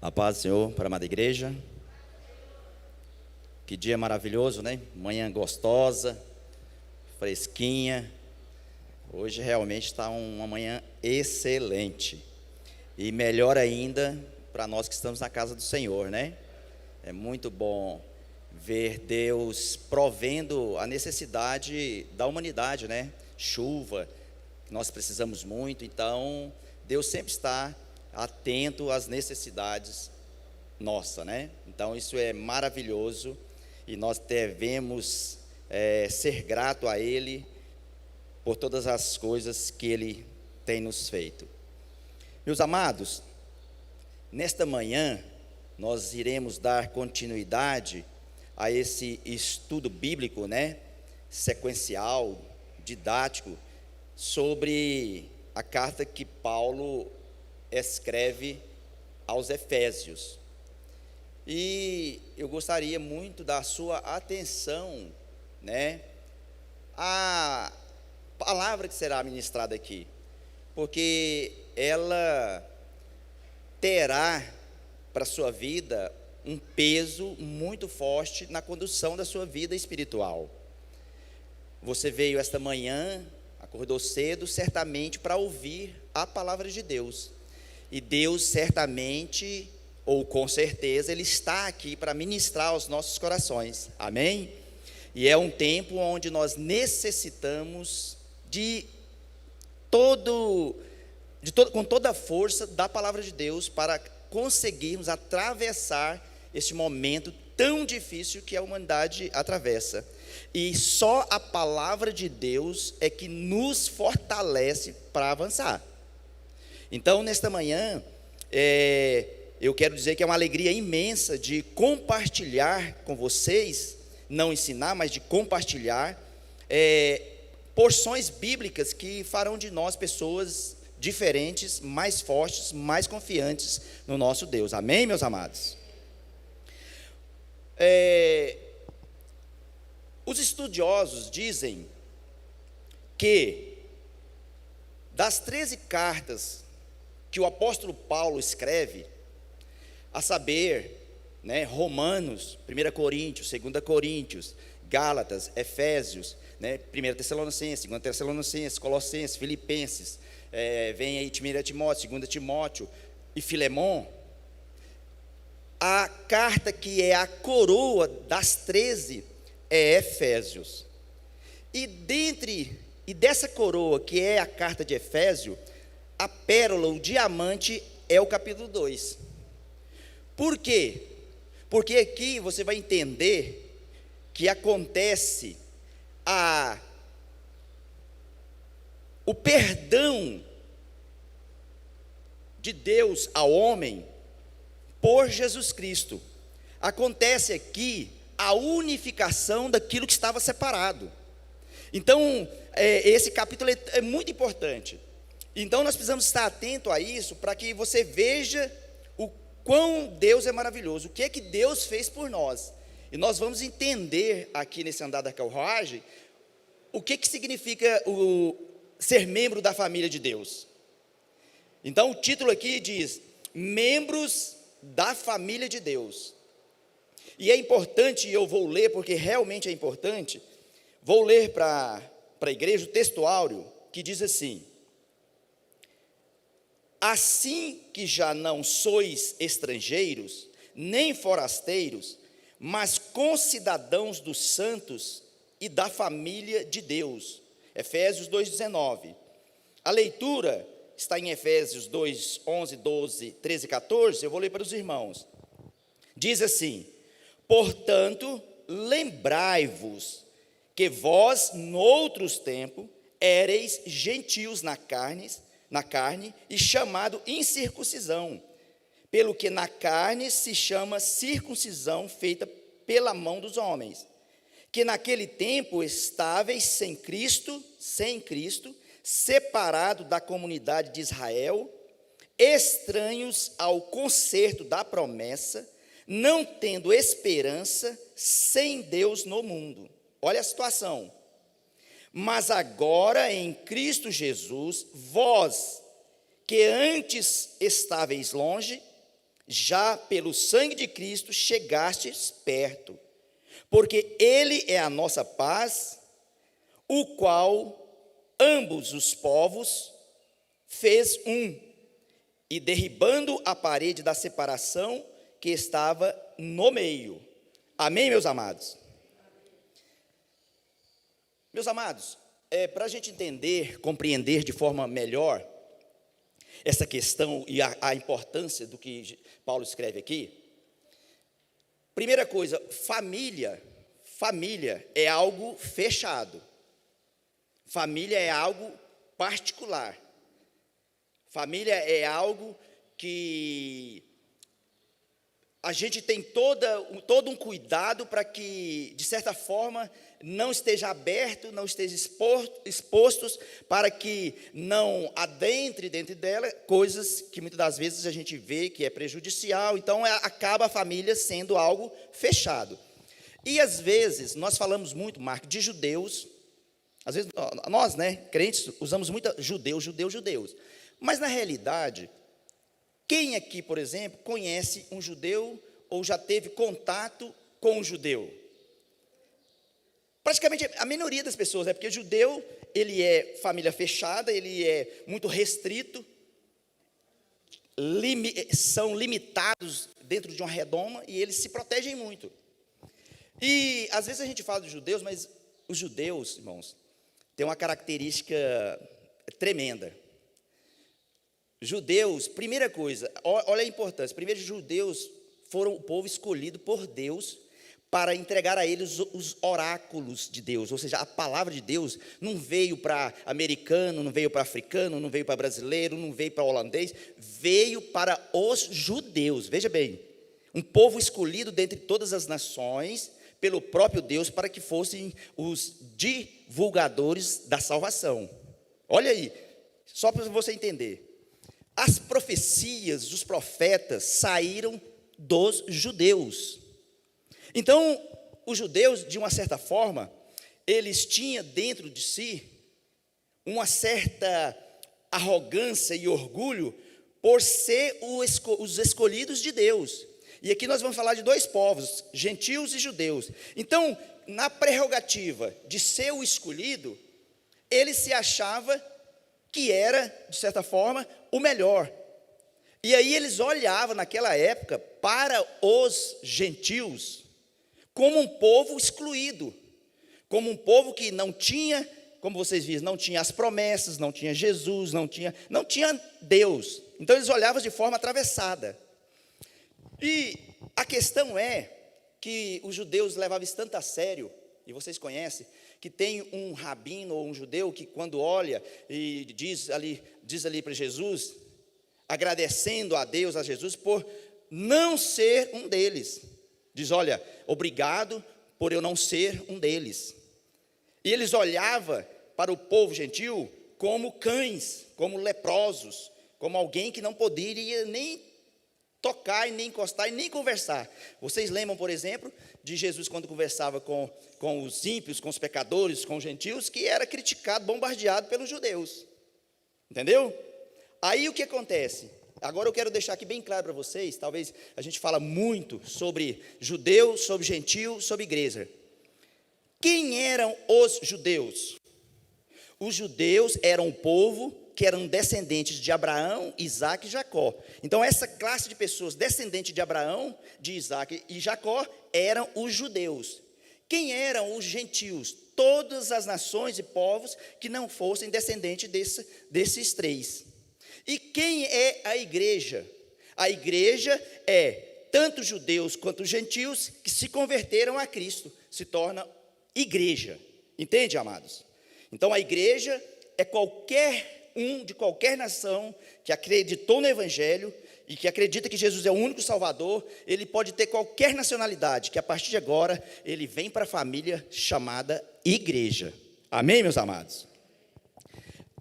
A paz do Senhor para a amada igreja. Que dia maravilhoso, né? Manhã gostosa, fresquinha. Hoje realmente está uma manhã excelente. E melhor ainda para nós que estamos na casa do Senhor, né? É muito bom ver Deus provendo a necessidade da humanidade, né? Chuva, nós precisamos muito, então Deus sempre está atento às necessidades nossas, né? Então isso é maravilhoso e nós devemos ser grato a Ele por todas as coisas que Ele tem nos feito. Meus amados, nesta manhã nós iremos dar continuidade a esse estudo bíblico, né? Sequencial, didático, sobre a carta que Paulo escreve aos Efésios. E eu gostaria muito da sua atenção, né, à palavra que será ministrada aqui, porque ela terá para a sua vida um peso muito forte na condução da sua vida espiritual. Você veio esta manhã, acordou cedo, certamente para ouvir a palavra de Deus. E Deus certamente, ou com certeza, Ele está aqui para ministrar aos nossos corações. Amém? E é um tempo onde nós necessitamos com toda a força da palavra de Deus para conseguirmos atravessar este momento tão difícil que a humanidade atravessa. E só a palavra de Deus é que nos fortalece para avançar. Então, nesta manhã, eu quero dizer que é uma alegria imensa de compartilhar com vocês, não ensinar, mas de compartilhar porções bíblicas que farão de nós pessoas diferentes, mais fortes, mais confiantes no nosso Deus. Amém, meus amados? Os estudiosos dizem que das 13 cartas que o apóstolo Paulo escreve, a saber, né, Romanos, 1 Coríntios, 2 Coríntios, Gálatas, Efésios, né, 1 Tessalonicenses, 2 Tessalonicenses, Colossenses, Filipenses, vem aí 1 Timóteo, 2 Timóteo e Filemon. A carta que é a coroa das 13 é Efésios. E dessa coroa que é a carta de Efésio, a pérola, o diamante é o capítulo 2. Por quê? Porque aqui você vai entender que acontece o perdão de Deus ao homem por Jesus Cristo. Acontece aqui a unificação daquilo que estava separado. Então, esse capítulo é muito importante. Então, nós precisamos estar atento a isso para que você veja o quão Deus é maravilhoso, o que é que Deus fez por nós. E nós vamos entender aqui nesse andar da carruagem o que significa ser membro da família de Deus. Então, o título aqui diz: membros da família de Deus. E é importante, e eu vou ler porque realmente é importante, vou ler para a igreja o texto áureo que diz assim: assim que já não sois estrangeiros, nem forasteiros, mas concidadãos dos santos e da família de Deus. Efésios 2,19. A leitura está em Efésios 2, 11, 12, 13 e 14, eu vou ler para os irmãos. Diz assim: portanto, lembrai-vos que vós, noutros tempos, éreis gentios na carne, e chamado incircuncisão, pelo que na carne se chama circuncisão feita pela mão dos homens, que naquele tempo estáveis sem Cristo, separado da comunidade de Israel, estranhos ao concerto da promessa, não tendo esperança, sem Deus no mundo. Olha a situação. Mas agora em Cristo Jesus, vós, que antes estáveis longe, já pelo sangue de Cristo chegastes perto, porque Ele é a nossa paz, o qual ambos os povos fez um, e derribando a parede da separação que estava no meio. Amém, meus amados? Meus amados, para a gente entender, compreender de forma melhor essa questão e a importância do que Paulo escreve aqui, primeira coisa, família é algo fechado, família é algo particular, família é algo que a gente tem todo um cuidado para que, de certa forma, não esteja aberto, não esteja expostos, para que não adentre dentro dela coisas que muitas das vezes a gente vê que é prejudicial. Então, acaba a família sendo algo fechado. E, às vezes, nós falamos muito, Marco, de judeus. Às vezes, nós, crentes, usamos muito judeus. Mas, na realidade, quem aqui, por exemplo, conhece um judeu ou já teve contato com um judeu? Praticamente a minoria das pessoas, porque judeu, ele é família fechada, ele é muito restrito, são limitados dentro de uma redoma e eles se protegem muito. E às vezes a gente fala de judeus, mas os judeus, irmãos, têm uma característica tremenda. Judeus, primeira coisa, olha a importância, primeiro judeus foram o povo escolhido por Deus para entregar a eles os oráculos de Deus, ou seja, a palavra de Deus não veio para americano, não veio para africano, não veio para brasileiro, não veio para holandês, veio para os judeus, veja bem, um povo escolhido dentre todas as nações, pelo próprio Deus, para que fossem os divulgadores da salvação. Olha aí, só para você entender. As profecias dos profetas saíram dos judeus. Então, os judeus, de uma certa forma, eles tinham dentro de si uma certa arrogância e orgulho por ser os escolhidos de Deus. E aqui nós vamos falar de dois povos, gentios e judeus. Então, na prerrogativa de ser o escolhido, ele se achava que era, de certa forma, o melhor. E aí eles olhavam naquela época para os gentios como um povo excluído, como um povo que não tinha, como vocês viram, não tinha as promessas, não tinha Jesus, não tinha Deus. Então eles olhavam de forma atravessada. E a questão é que os judeus levavam isso tanto a sério, e vocês conhecem, que tem um rabino ou um judeu que quando olha e diz ali para Jesus, agradecendo a Deus, a Jesus, por não ser um deles. Diz, olha, obrigado por eu não ser um deles. E eles olhavam para o povo gentil como cães, como leprosos, como alguém que não poderia nem tocar, e nem encostar, e nem conversar. Vocês lembram, por exemplo, de Jesus quando conversava com os ímpios, com os pecadores, com os gentios, que era criticado, bombardeado pelos judeus. Entendeu? Aí o que acontece? Agora eu quero deixar aqui bem claro para vocês, talvez a gente fala muito sobre judeu, sobre gentio, sobre igreja. Quem eram os judeus? Os judeus eram um povo que eram descendentes de Abraão, Isaac e Jacó. Então essa classe de pessoas descendentes de Abraão, de Isaac e Jacó, eram os judeus. Quem eram os gentios? Todas as nações e povos que não fossem descendentes desses três. E quem é a igreja? A igreja é tanto judeus quanto gentios que se converteram a Cristo, se torna igreja. Entende, amados? Então a igreja é qualquer de qualquer nação que acreditou no Evangelho e que acredita que Jesus é o único Salvador, ele pode ter qualquer nacionalidade, que a partir de agora ele vem para a família chamada igreja. Amém, meus amados?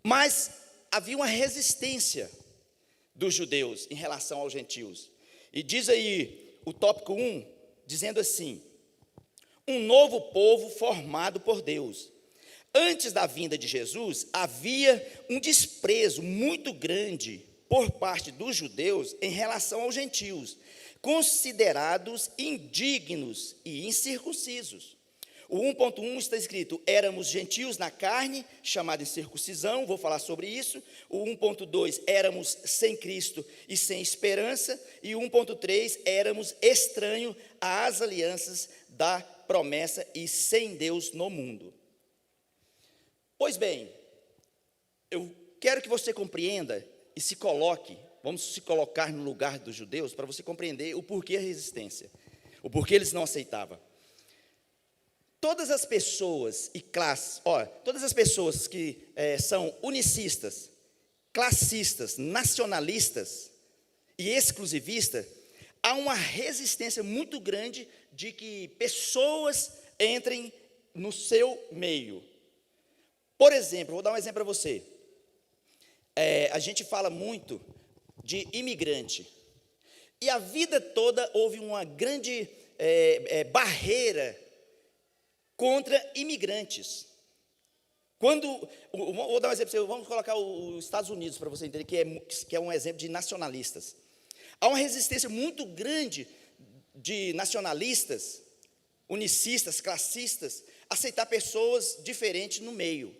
Mas havia uma resistência dos judeus em relação aos gentios. E diz aí o tópico 1, dizendo assim: um novo povo formado por Deus. Antes da vinda de Jesus, havia um desprezo muito grande por parte dos judeus em relação aos gentios, considerados indignos e incircuncisos. O 1.1 está escrito: éramos gentios na carne, chamada incircuncisão, vou falar sobre isso. O 1.2, éramos sem Cristo e sem esperança. E o 1.3, éramos estranhos às alianças da promessa e sem Deus no mundo. Pois bem, eu quero que você compreenda e se coloque, vamos se colocar no lugar dos judeus, para você compreender o porquê a resistência, o porquê eles não aceitavam. Todas as pessoas e classes, todas as pessoas que são unicistas, classistas, nacionalistas e exclusivistas, há uma resistência muito grande de que pessoas entrem no seu meio. Por exemplo, vou dar um exemplo para você. A gente fala muito de imigrante. E a vida toda houve uma grande barreira contra imigrantes. Vou dar um exemplo para você, vamos colocar os Estados Unidos para você entender que é um exemplo de nacionalistas. Há uma resistência muito grande de nacionalistas, unicistas, classistas, aceitar pessoas diferentes no meio.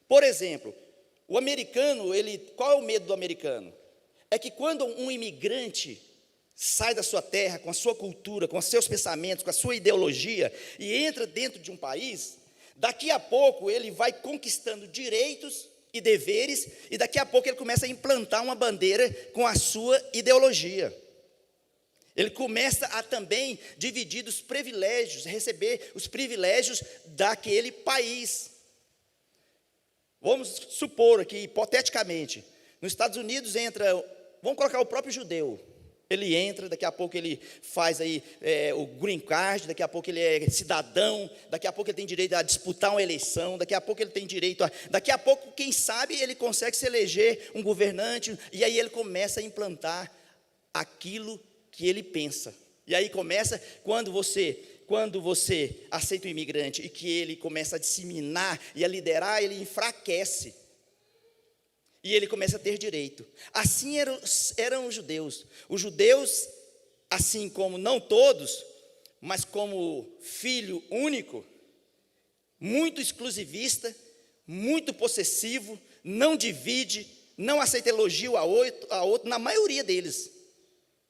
Por exemplo, o americano, qual é o medo do americano? É que quando um imigrante sai da sua terra, com a sua cultura, com os seus pensamentos, com a sua ideologia, e entra dentro de um país, daqui a pouco ele vai conquistando direitos e deveres, e daqui a pouco ele começa a implantar uma bandeira com a sua ideologia. Ele começa a também dividir os privilégios, receber os privilégios daquele país. Vamos supor aqui, hipoteticamente, nos Estados Unidos vamos colocar o próprio judeu. Ele entra, daqui a pouco ele faz aí o green card, daqui a pouco ele é cidadão, daqui a pouco ele tem direito a disputar uma eleição, daqui a pouco ele tem direito daqui a pouco, quem sabe, ele consegue se eleger um governante, e aí ele começa a implantar aquilo que ele pensa. E aí começa, quando você aceita o imigrante e que ele começa a disseminar e a liderar, ele enfraquece. E ele começa a ter direito. Assim eram os judeus. Os judeus, assim como não todos, mas como filho único, muito exclusivista, muito possessivo, não divide, não aceita elogio a outro, na maioria deles.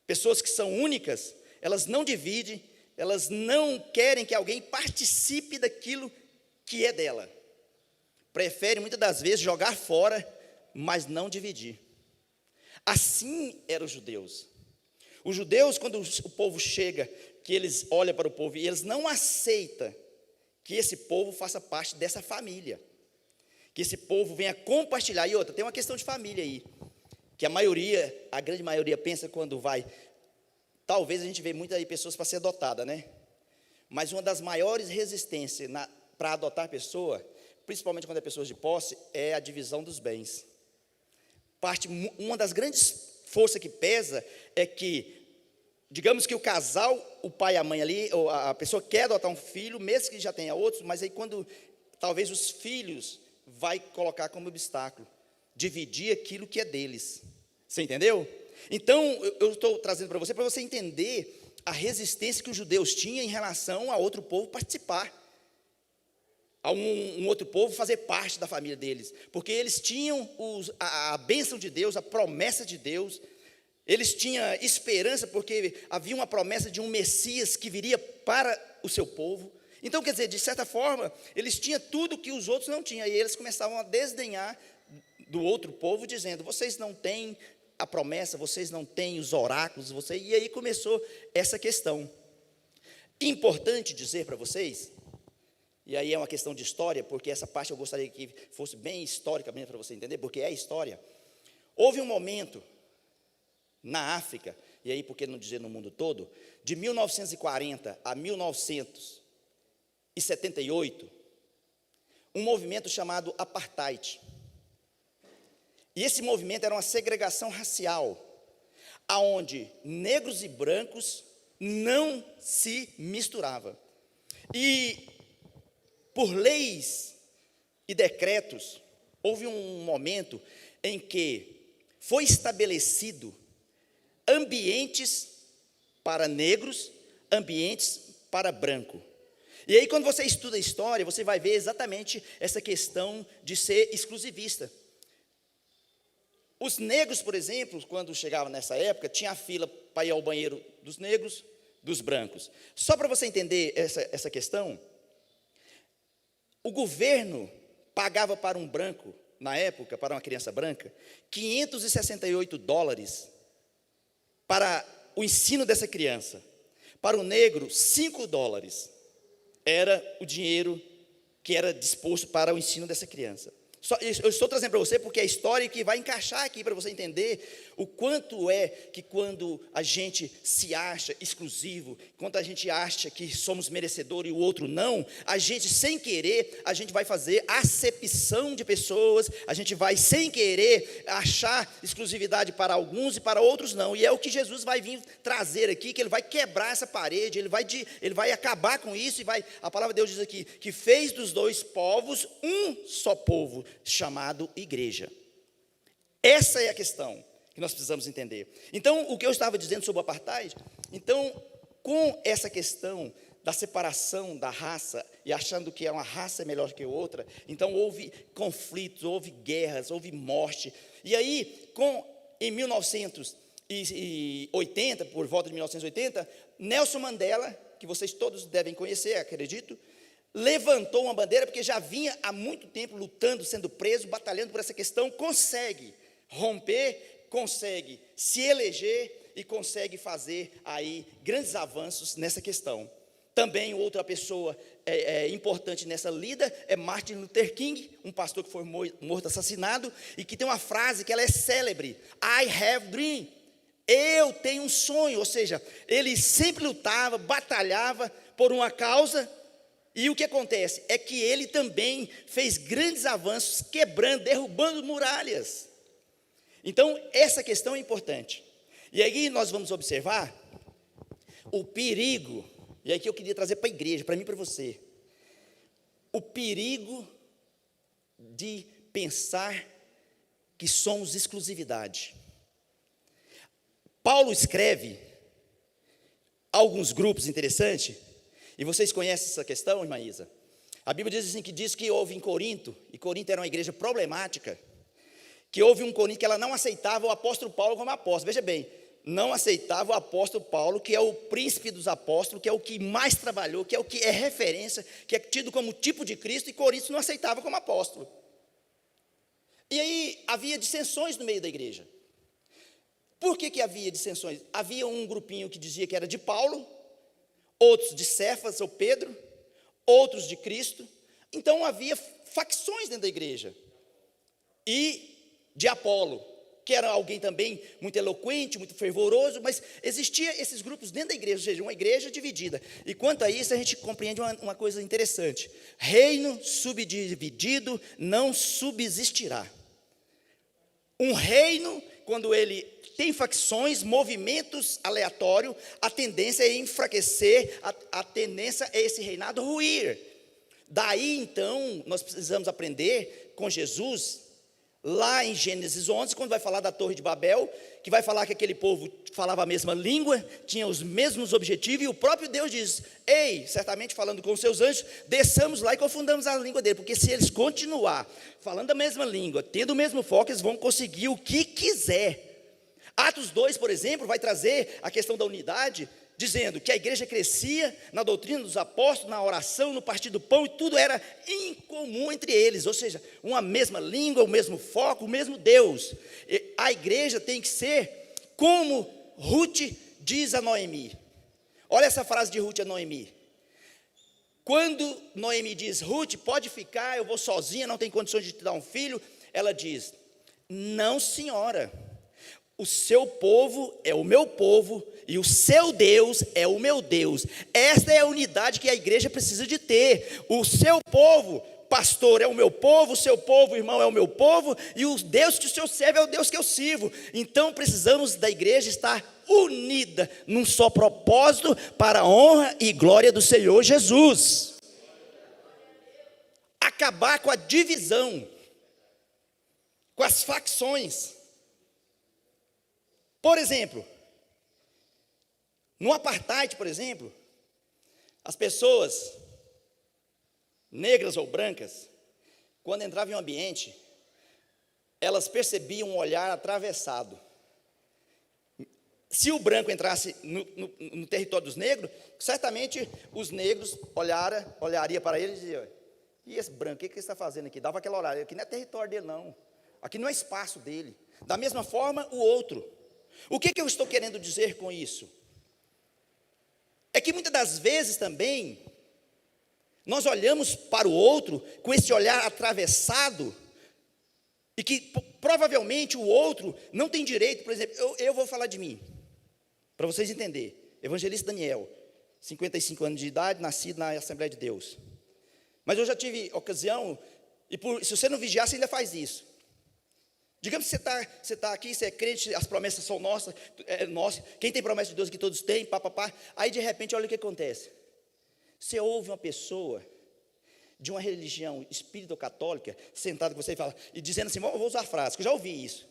Pessoas que são únicas, elas não dividem, elas não querem que alguém participe daquilo que é dela. Preferem, muitas das vezes, jogar fora, mas não dividir. Assim eram os judeus. Os judeus, quando o povo chega, que eles olham para o povo e eles não aceitam que esse povo faça parte dessa família, que esse povo venha compartilhar. E outra, tem uma questão de família aí, que a grande maioria pensa quando vai. Talvez a gente vê muitas aí pessoas para ser adotada, né? Mas uma das maiores resistências para adotar pessoa, principalmente quando é pessoas de posse, é a divisão dos bens. Uma das grandes forças que pesa é que, digamos que o casal, o pai e a mãe ali, ou a pessoa quer adotar um filho, mesmo que já tenha outros, mas aí quando talvez os filhos vai colocar como obstáculo, dividir aquilo que é deles. Você entendeu? Então, eu estou trazendo para você entender a resistência que os judeus tinham em relação a outro povo participar, a um outro povo fazer parte da família deles, porque eles tinham a bênção de Deus, a promessa de Deus, eles tinham esperança, porque havia uma promessa de um Messias que viria para o seu povo. Então, quer dizer, de certa forma, eles tinham tudo que os outros não tinham, e eles começavam a desdenhar do outro povo, dizendo: vocês não têm a promessa, vocês não têm os oráculos, e aí começou essa questão. Importante dizer para vocês, e aí é uma questão de história, porque essa parte eu gostaria que fosse bem histórica mesmo para você entender, porque é história. Houve um momento na África, e aí por que não dizer no mundo todo, de 1940 a 1978, um movimento chamado Apartheid. E esse movimento era uma segregação racial, aonde negros e brancos não se misturavam. E por leis e decretos, houve um momento em que foi estabelecido ambientes para negros, ambientes para branco. E aí, quando você estuda a história, você vai ver exatamente essa questão de ser exclusivista. Os negros, por exemplo, quando chegavam nessa época, tinha a fila para ir ao banheiro dos negros, dos brancos. Só para você entender essa questão, o governo pagava para um branco, na época, para uma criança branca, $568 para o ensino dessa criança. Para o negro, $5 era o dinheiro que era disposto para o ensino dessa criança. Eu estou trazendo para você porque é a história que vai encaixar aqui para você entender o quanto é que quando a gente se acha exclusivo, quando a gente acha que somos merecedor e o outro não, a gente sem querer, a gente vai fazer acepção de pessoas, a gente vai sem querer achar exclusividade para alguns e para outros não, e é o que Jesus vai vir trazer aqui, que ele vai quebrar essa parede, ele vai acabar com isso, e a palavra de Deus diz aqui, que fez dos dois povos um só povo, chamado igreja. Essa é a questão que nós precisamos entender. Então, o que eu estava dizendo sobre o apartheid, então, com essa questão da separação da raça, e achando que uma raça é melhor que outra, então houve conflitos, houve guerras, houve morte, e aí, em 1980, por volta de 1980, Nelson Mandela, que vocês todos devem conhecer, acredito, levantou uma bandeira, porque já vinha há muito tempo lutando, sendo preso, batalhando por essa questão, consegue romper, consegue se eleger e consegue fazer aí grandes avanços nessa questão. Também outra pessoa importante nessa lida é Martin Luther King, um pastor que foi morto, assassinado, e que tem uma frase que ela é célebre: I have dream, eu tenho um sonho, ou seja, ele sempre lutava, batalhava por uma causa. E o que acontece é que ele também fez grandes avanços, quebrando, derrubando muralhas. Então, essa questão é importante. E aí nós vamos observar o perigo, e aqui eu queria trazer para a igreja, para mim e para você, o perigo de pensar que somos exclusividade. Paulo escreve alguns grupos interessantes. E vocês conhecem essa questão, irmã Isa? A Bíblia diz assim, que houve em Corinto, e Corinto era uma igreja problemática, que houve um Corinto que ela não aceitava o apóstolo Paulo como apóstolo. Veja bem, não aceitava o apóstolo Paulo, que é o príncipe dos apóstolos, que é o que mais trabalhou, que é o que é referência, que é tido como tipo de Cristo, e Corinto não aceitava como apóstolo. E aí havia dissensões no meio da igreja. Por que havia dissensões? Havia um grupinho que dizia que era de Paulo, outros de Cefas ou Pedro, outros de Cristo. Então havia facções dentro da igreja. E de Apolo, que era alguém também muito eloquente, muito fervoroso, mas existia esses grupos dentro da igreja, ou seja, uma igreja dividida. E quanto a isso, a gente compreende uma coisa interessante: reino subdividido não subsistirá. Um reino, quando ele tem facções, movimentos aleatórios, a tendência é enfraquecer, a tendência é esse reinado ruir. Daí, então, nós precisamos aprender com Jesus, lá em Gênesis 11, quando vai falar da Torre de Babel, que vai falar que aquele povo falava a mesma língua, tinha os mesmos objetivos, e o próprio Deus diz: ei, certamente falando com os seus anjos, desçamos lá e confundamos a língua dele, porque se eles continuar falando a mesma língua, tendo o mesmo foco, eles vão conseguir o que quiser. Atos 2, por exemplo, vai trazer a questão da unidade, dizendo que a igreja crescia na doutrina dos apóstolos, na oração, no partir do pão, e tudo era incomum entre eles, ou seja, uma mesma língua, o mesmo foco, o mesmo Deus. E a igreja tem que ser como Ruth diz a Noemi. Olha essa frase de Ruth a Noemi. Quando Noemi diz: Ruth, pode ficar, eu vou sozinha, não tenho condições de te dar um filho, ela diz: não, senhora, o seu povo é o meu povo e o seu Deus é o meu Deus. Esta é a unidade que a igreja precisa de ter. O seu povo, pastor, é o meu povo, o seu povo, irmão, é o meu povo, e o Deus que o senhor serve é o Deus que eu sirvo. Então precisamos da igreja estar unida num só propósito, para a honra e glória do Senhor Jesus. Acabar com a divisão, com as facções. Por exemplo, no apartheid, por exemplo, as pessoas negras ou brancas, quando entravam em um ambiente, elas percebiam um olhar atravessado. Se o branco entrasse no território dos negros, certamente os negros olhariam para ele e diziam: e esse branco, o que ele está fazendo aqui? Dava aquela olhada: aqui não é território dele não, aqui não é espaço dele. Da mesma forma, o outro. O que eu estou querendo dizer com isso? É que muitas das vezes também, nós olhamos para o outro com esse olhar atravessado, e que provavelmente o outro não tem direito. Por exemplo, eu vou falar de mim, para vocês entenderem. Evangelista Daniel, 55 anos de idade, nascido na Assembleia de Deus. Mas eu já tive ocasião, e se você não vigiar, você ainda faz isso. Digamos que você está aqui, você é crente, as promessas são nossas, quem tem promessa de Deus que todos têm, papapá. Aí de repente, olha o que acontece. Você ouve uma pessoa de uma religião espírito-católica, sentado com você e fala, e dizendo assim, vou usar a frase, que eu já ouvi isso: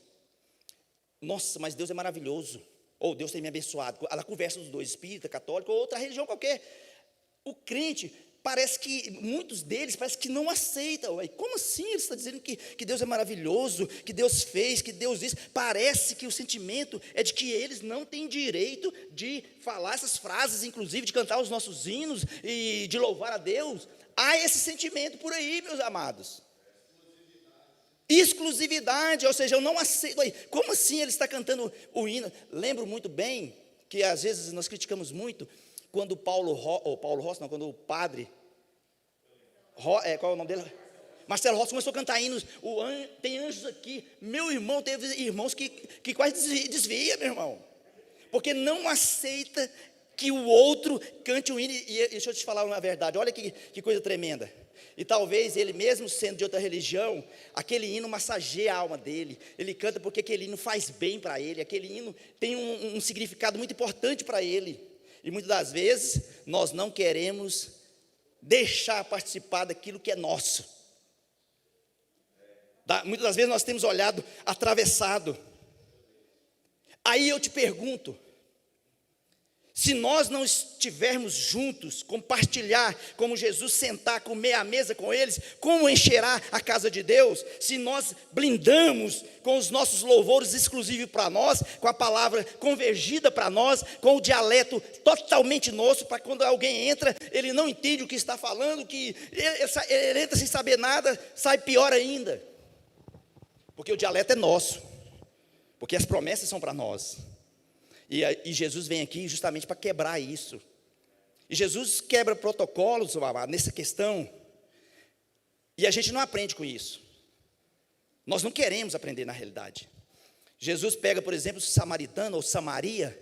nossa, mas Deus é maravilhoso, ou Deus tem me abençoado. A conversa dos dois, espírita, católico, ou outra religião qualquer. O crente, parece que, muitos deles, parece que não aceitam. Como assim ele está dizendo que Deus é maravilhoso, que Deus fez, que Deus disse? Parece que o sentimento é de que eles não têm direito de falar essas frases, inclusive de cantar os nossos hinos e de louvar a Deus. Há esse sentimento por aí, meus amados. Exclusividade, ou seja, eu não aceito. Como assim ele está cantando o hino? Lembro muito bem que às vezes nós criticamos muito quando quando o padre, qual é o nome dele? Marcelo Rossi começou a cantar hinos. Tem anjos aqui. Meu irmão, teve irmãos que quase desvia, meu irmão, porque não aceita que o outro cante o hino. E deixa eu te falar uma verdade, olha que coisa tremenda. E talvez ele mesmo sendo de outra religião, aquele hino massageia a alma dele. Ele canta porque aquele hino faz bem para ele, aquele hino tem um significado muito importante para ele. E muitas das vezes nós não queremos deixar participar daquilo que é nosso. Muitas das vezes nós temos olhado atravessado. Aí eu te pergunto, se nós não estivermos juntos, compartilhar, como Jesus, sentar, comer à mesa com eles, como encherá a casa de Deus? Se nós blindamos com os nossos louvores exclusivos para nós, com a palavra convergida para nós, com o dialeto totalmente nosso, para quando alguém entra, ele não entende o que está falando, que ele entra sem saber nada, sai pior ainda, porque o dialeto é nosso, porque as promessas são para nós. E Jesus vem aqui justamente para quebrar isso. E Jesus quebra protocolos, nessa questão. E a gente não aprende com isso. Nós não queremos aprender na realidade. Jesus pega, por exemplo, o samaritano ou Samaria,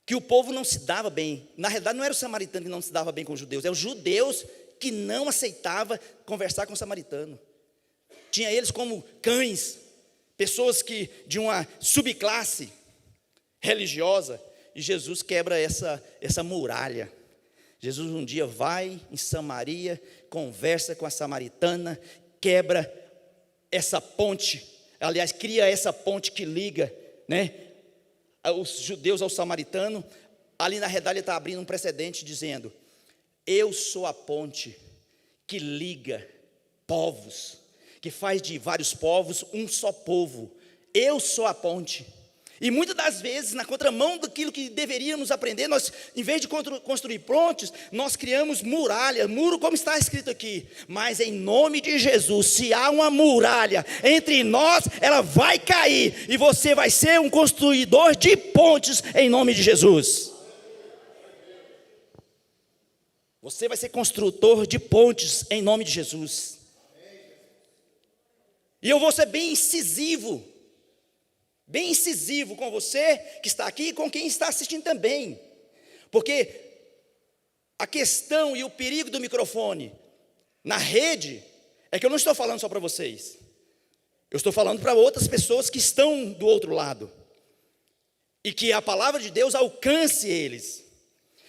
que o povo não se dava bem. Na realidade não era o samaritano que não se dava bem com os judeus, eram os judeus que não aceitavam conversar com o samaritano. Tinha eles como cães, pessoas de uma subclasse religiosa, e Jesus quebra essa muralha. Jesus um dia vai em Samaria, conversa com a samaritana, quebra essa ponte, aliás, cria essa ponte que liga, os judeus ao samaritano. Ali na realidade ele está abrindo um precedente dizendo: eu sou a ponte que liga povos, que faz de vários povos um só povo. Eu sou a ponte. E muitas das vezes, na contramão daquilo que deveríamos aprender, nós, em vez de construir pontes, nós criamos muralha, muro como está escrito aqui. Mas em nome de Jesus, se há uma muralha entre nós, ela vai cair, e você vai ser um construidor de pontes em nome de Jesus. Você vai ser construtor de pontes em nome de Jesus. E eu vou ser bem incisivo com você que está aqui e com quem está assistindo também, porque a questão e o perigo do microfone na rede é que eu não estou falando só para vocês, eu estou falando para outras pessoas que estão do outro lado, e que a palavra de Deus alcance eles,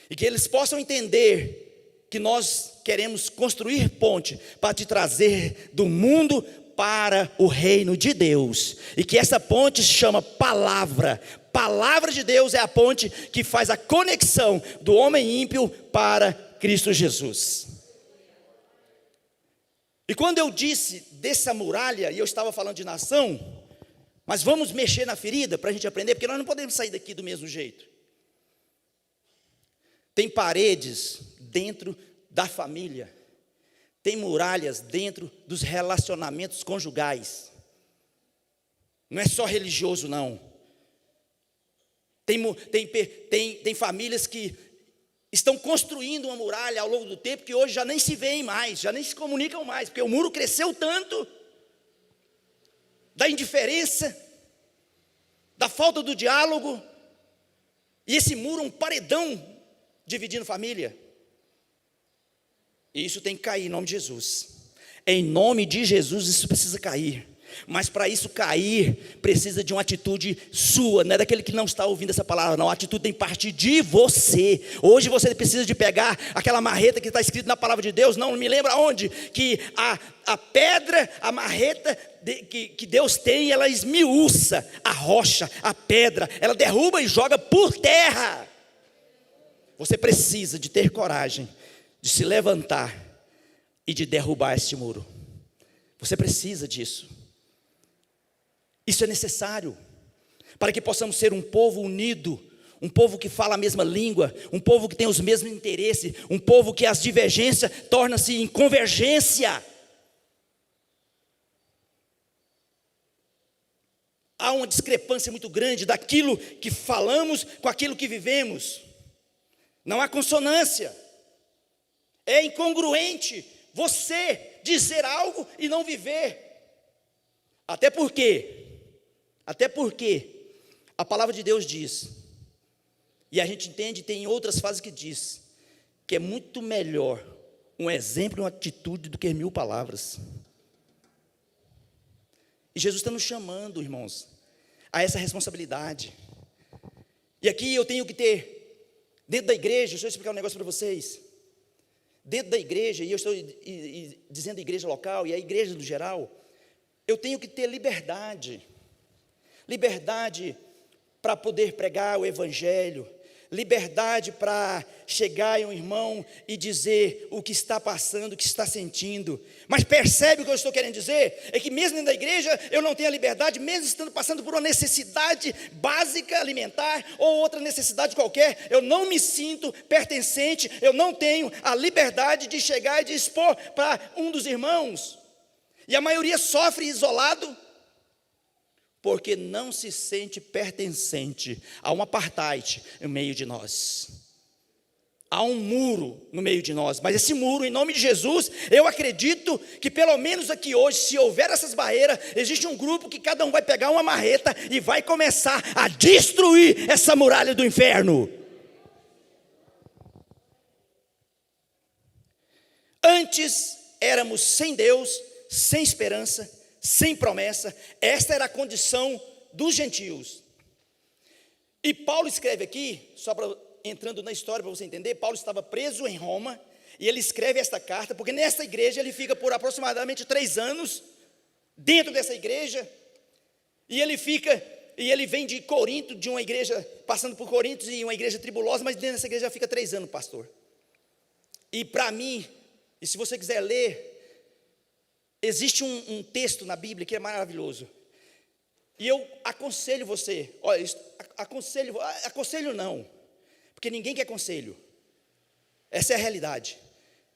e que eles possam entender que nós queremos construir ponte para te trazer do mundo para o reino de Deus, e que essa ponte se chama palavra. Palavra de Deus é a ponte que faz a conexão do homem ímpio para Cristo Jesus. E quando eu disse dessa muralha, e eu estava falando de nação, mas vamos mexer na ferida para a gente aprender, porque nós não podemos sair daqui do mesmo jeito. Tem paredes dentro da família, tem muralhas dentro dos relacionamentos conjugais. Não é só religioso, não. Tem famílias que estão construindo uma muralha ao longo do tempo, que hoje já nem se veem mais, já nem se comunicam mais, porque o muro cresceu tanto, da indiferença, da falta do diálogo, e esse muro é um paredão dividindo família. E isso tem que cair em nome de Jesus. Em nome de Jesus isso precisa cair. Mas para isso cair, precisa de uma atitude sua, não é daquele que não está ouvindo essa palavra, não. A atitude tem que partir de você. Hoje você precisa de pegar aquela marreta que está escrito na palavra de Deus, não me lembra onde, que a pedra, a marreta que Deus tem, ela esmiuça a rocha, a pedra, ela derruba e joga por terra. Você precisa de ter coragem de se levantar e de derrubar este muro. Você precisa disso. Isso é necessário para que possamos ser um povo unido, um povo que fala a mesma língua, um povo que tem os mesmos interesses, um povo que as divergências tornam-se em convergência. Há uma discrepância muito grande daquilo que falamos com aquilo que vivemos. Não há consonância. É incongruente você dizer algo e não viver. Até porque a palavra de Deus diz, e a gente entende, tem outras fases que diz, que é muito melhor um exemplo e uma atitude do que 1000 palavras. E Jesus está nos chamando, irmãos, a essa responsabilidade. E aqui eu tenho que ter, dentro da igreja, deixa eu explicar um negócio para vocês. Dentro da igreja, e eu estou dizendo igreja local, e a igreja no geral, eu tenho que ter liberdade para poder pregar o evangelho, liberdade para chegar em um irmão e dizer o que está passando, o que está sentindo. Mas percebe o que eu estou querendo dizer? É que mesmo dentro da igreja eu não tenho a liberdade, mesmo estando passando por uma necessidade básica alimentar ou outra necessidade qualquer, eu não me sinto pertencente, eu não tenho a liberdade de chegar e de expor para um dos irmãos. E a maioria sofre isolado, porque não se sente pertencente a um apartheid no meio de nós. Há um muro no meio de nós, mas esse muro, em nome de Jesus, eu acredito que pelo menos aqui hoje, se houver essas barreiras, existe um grupo que cada um vai pegar uma marreta e vai começar a destruir essa muralha do inferno. Antes éramos sem Deus, sem esperança, sem promessa. Esta era a condição dos gentios. E Paulo escreve aqui, só para entrando na história para você entender, Paulo estava preso em Roma, e ele escreve esta carta, porque nessa igreja ele fica por aproximadamente 3 anos, dentro dessa igreja, e ele vem de Corinto, de uma igreja, passando por Corinto, e uma igreja tribulosa, mas dentro dessa igreja já fica 3 anos, pastor. E para mim, e se você quiser ler, existe um texto na Bíblia que é maravilhoso, e eu aconselho você, olha, aconselho não, porque ninguém quer conselho, essa é a realidade,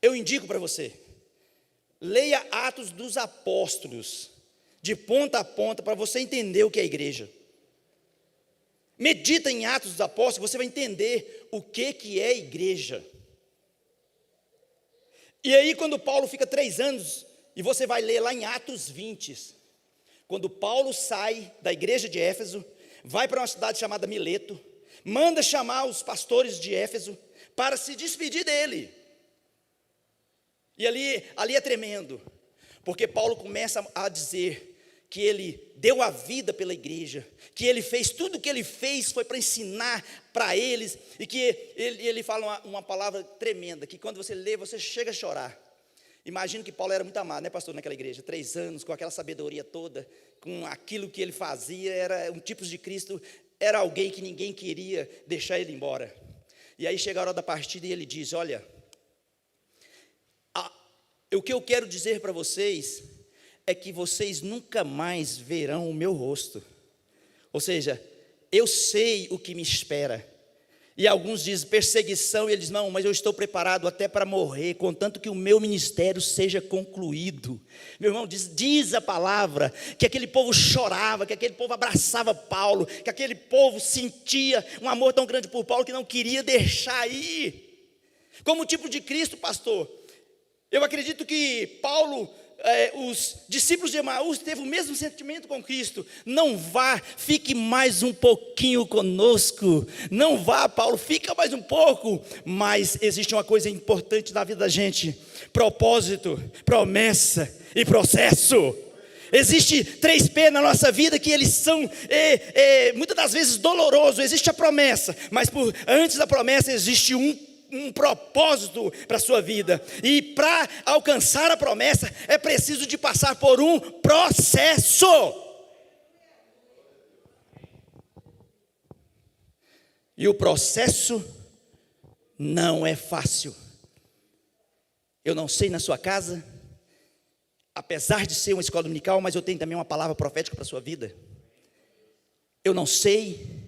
eu indico para você, leia Atos dos Apóstolos, de ponta a ponta, para você entender o que é a igreja. Medita em Atos dos Apóstolos, você vai entender o que é a igreja. E aí quando Paulo fica 3 anos, e você vai ler lá em Atos 20, quando Paulo sai da igreja de Éfeso, vai para uma cidade chamada Mileto, manda chamar os pastores de Éfeso para se despedir dele. E ali é tremendo, porque Paulo começa a dizer que ele deu a vida pela igreja, que ele fez tudo o que ele fez foi para ensinar para eles, e que ele fala uma palavra tremenda, que quando você lê, você chega a chorar. Imagino que Paulo era muito amado, né, pastor, naquela igreja. 3 anos, com aquela sabedoria toda, com aquilo que ele fazia, era um tipo de Cristo, era alguém que ninguém queria deixar ele embora. E aí chega a hora da partida e ele diz: olha, o que eu quero dizer para vocês é que vocês nunca mais verão o meu rosto. Ou seja, eu sei o que me espera. E alguns dizem perseguição, e ele diz: não, mas eu estou preparado até para morrer, contanto que o meu ministério seja concluído. Meu irmão, diz a palavra, que aquele povo chorava, que aquele povo abraçava Paulo, que aquele povo sentia um amor tão grande por Paulo, que não queria deixar ir. Como tipo de Cristo, pastor, eu acredito que Paulo, os discípulos de Emaús teve o mesmo sentimento com Cristo. Não vá, fique mais um pouquinho conosco. Não vá, Paulo, fica mais um pouco. Mas existe uma coisa importante na vida da gente: propósito, promessa e processo. Existe 3P na nossa vida, que eles são muitas das vezes dolorosos. Existe a promessa, mas antes da promessa existe um propósito para a sua vida, e para alcançar a promessa é preciso de passar por um processo. E o processo não é fácil. Eu não sei na sua casa, apesar de ser uma escola dominical, mas eu tenho também uma palavra profética para a sua vida. Eu não sei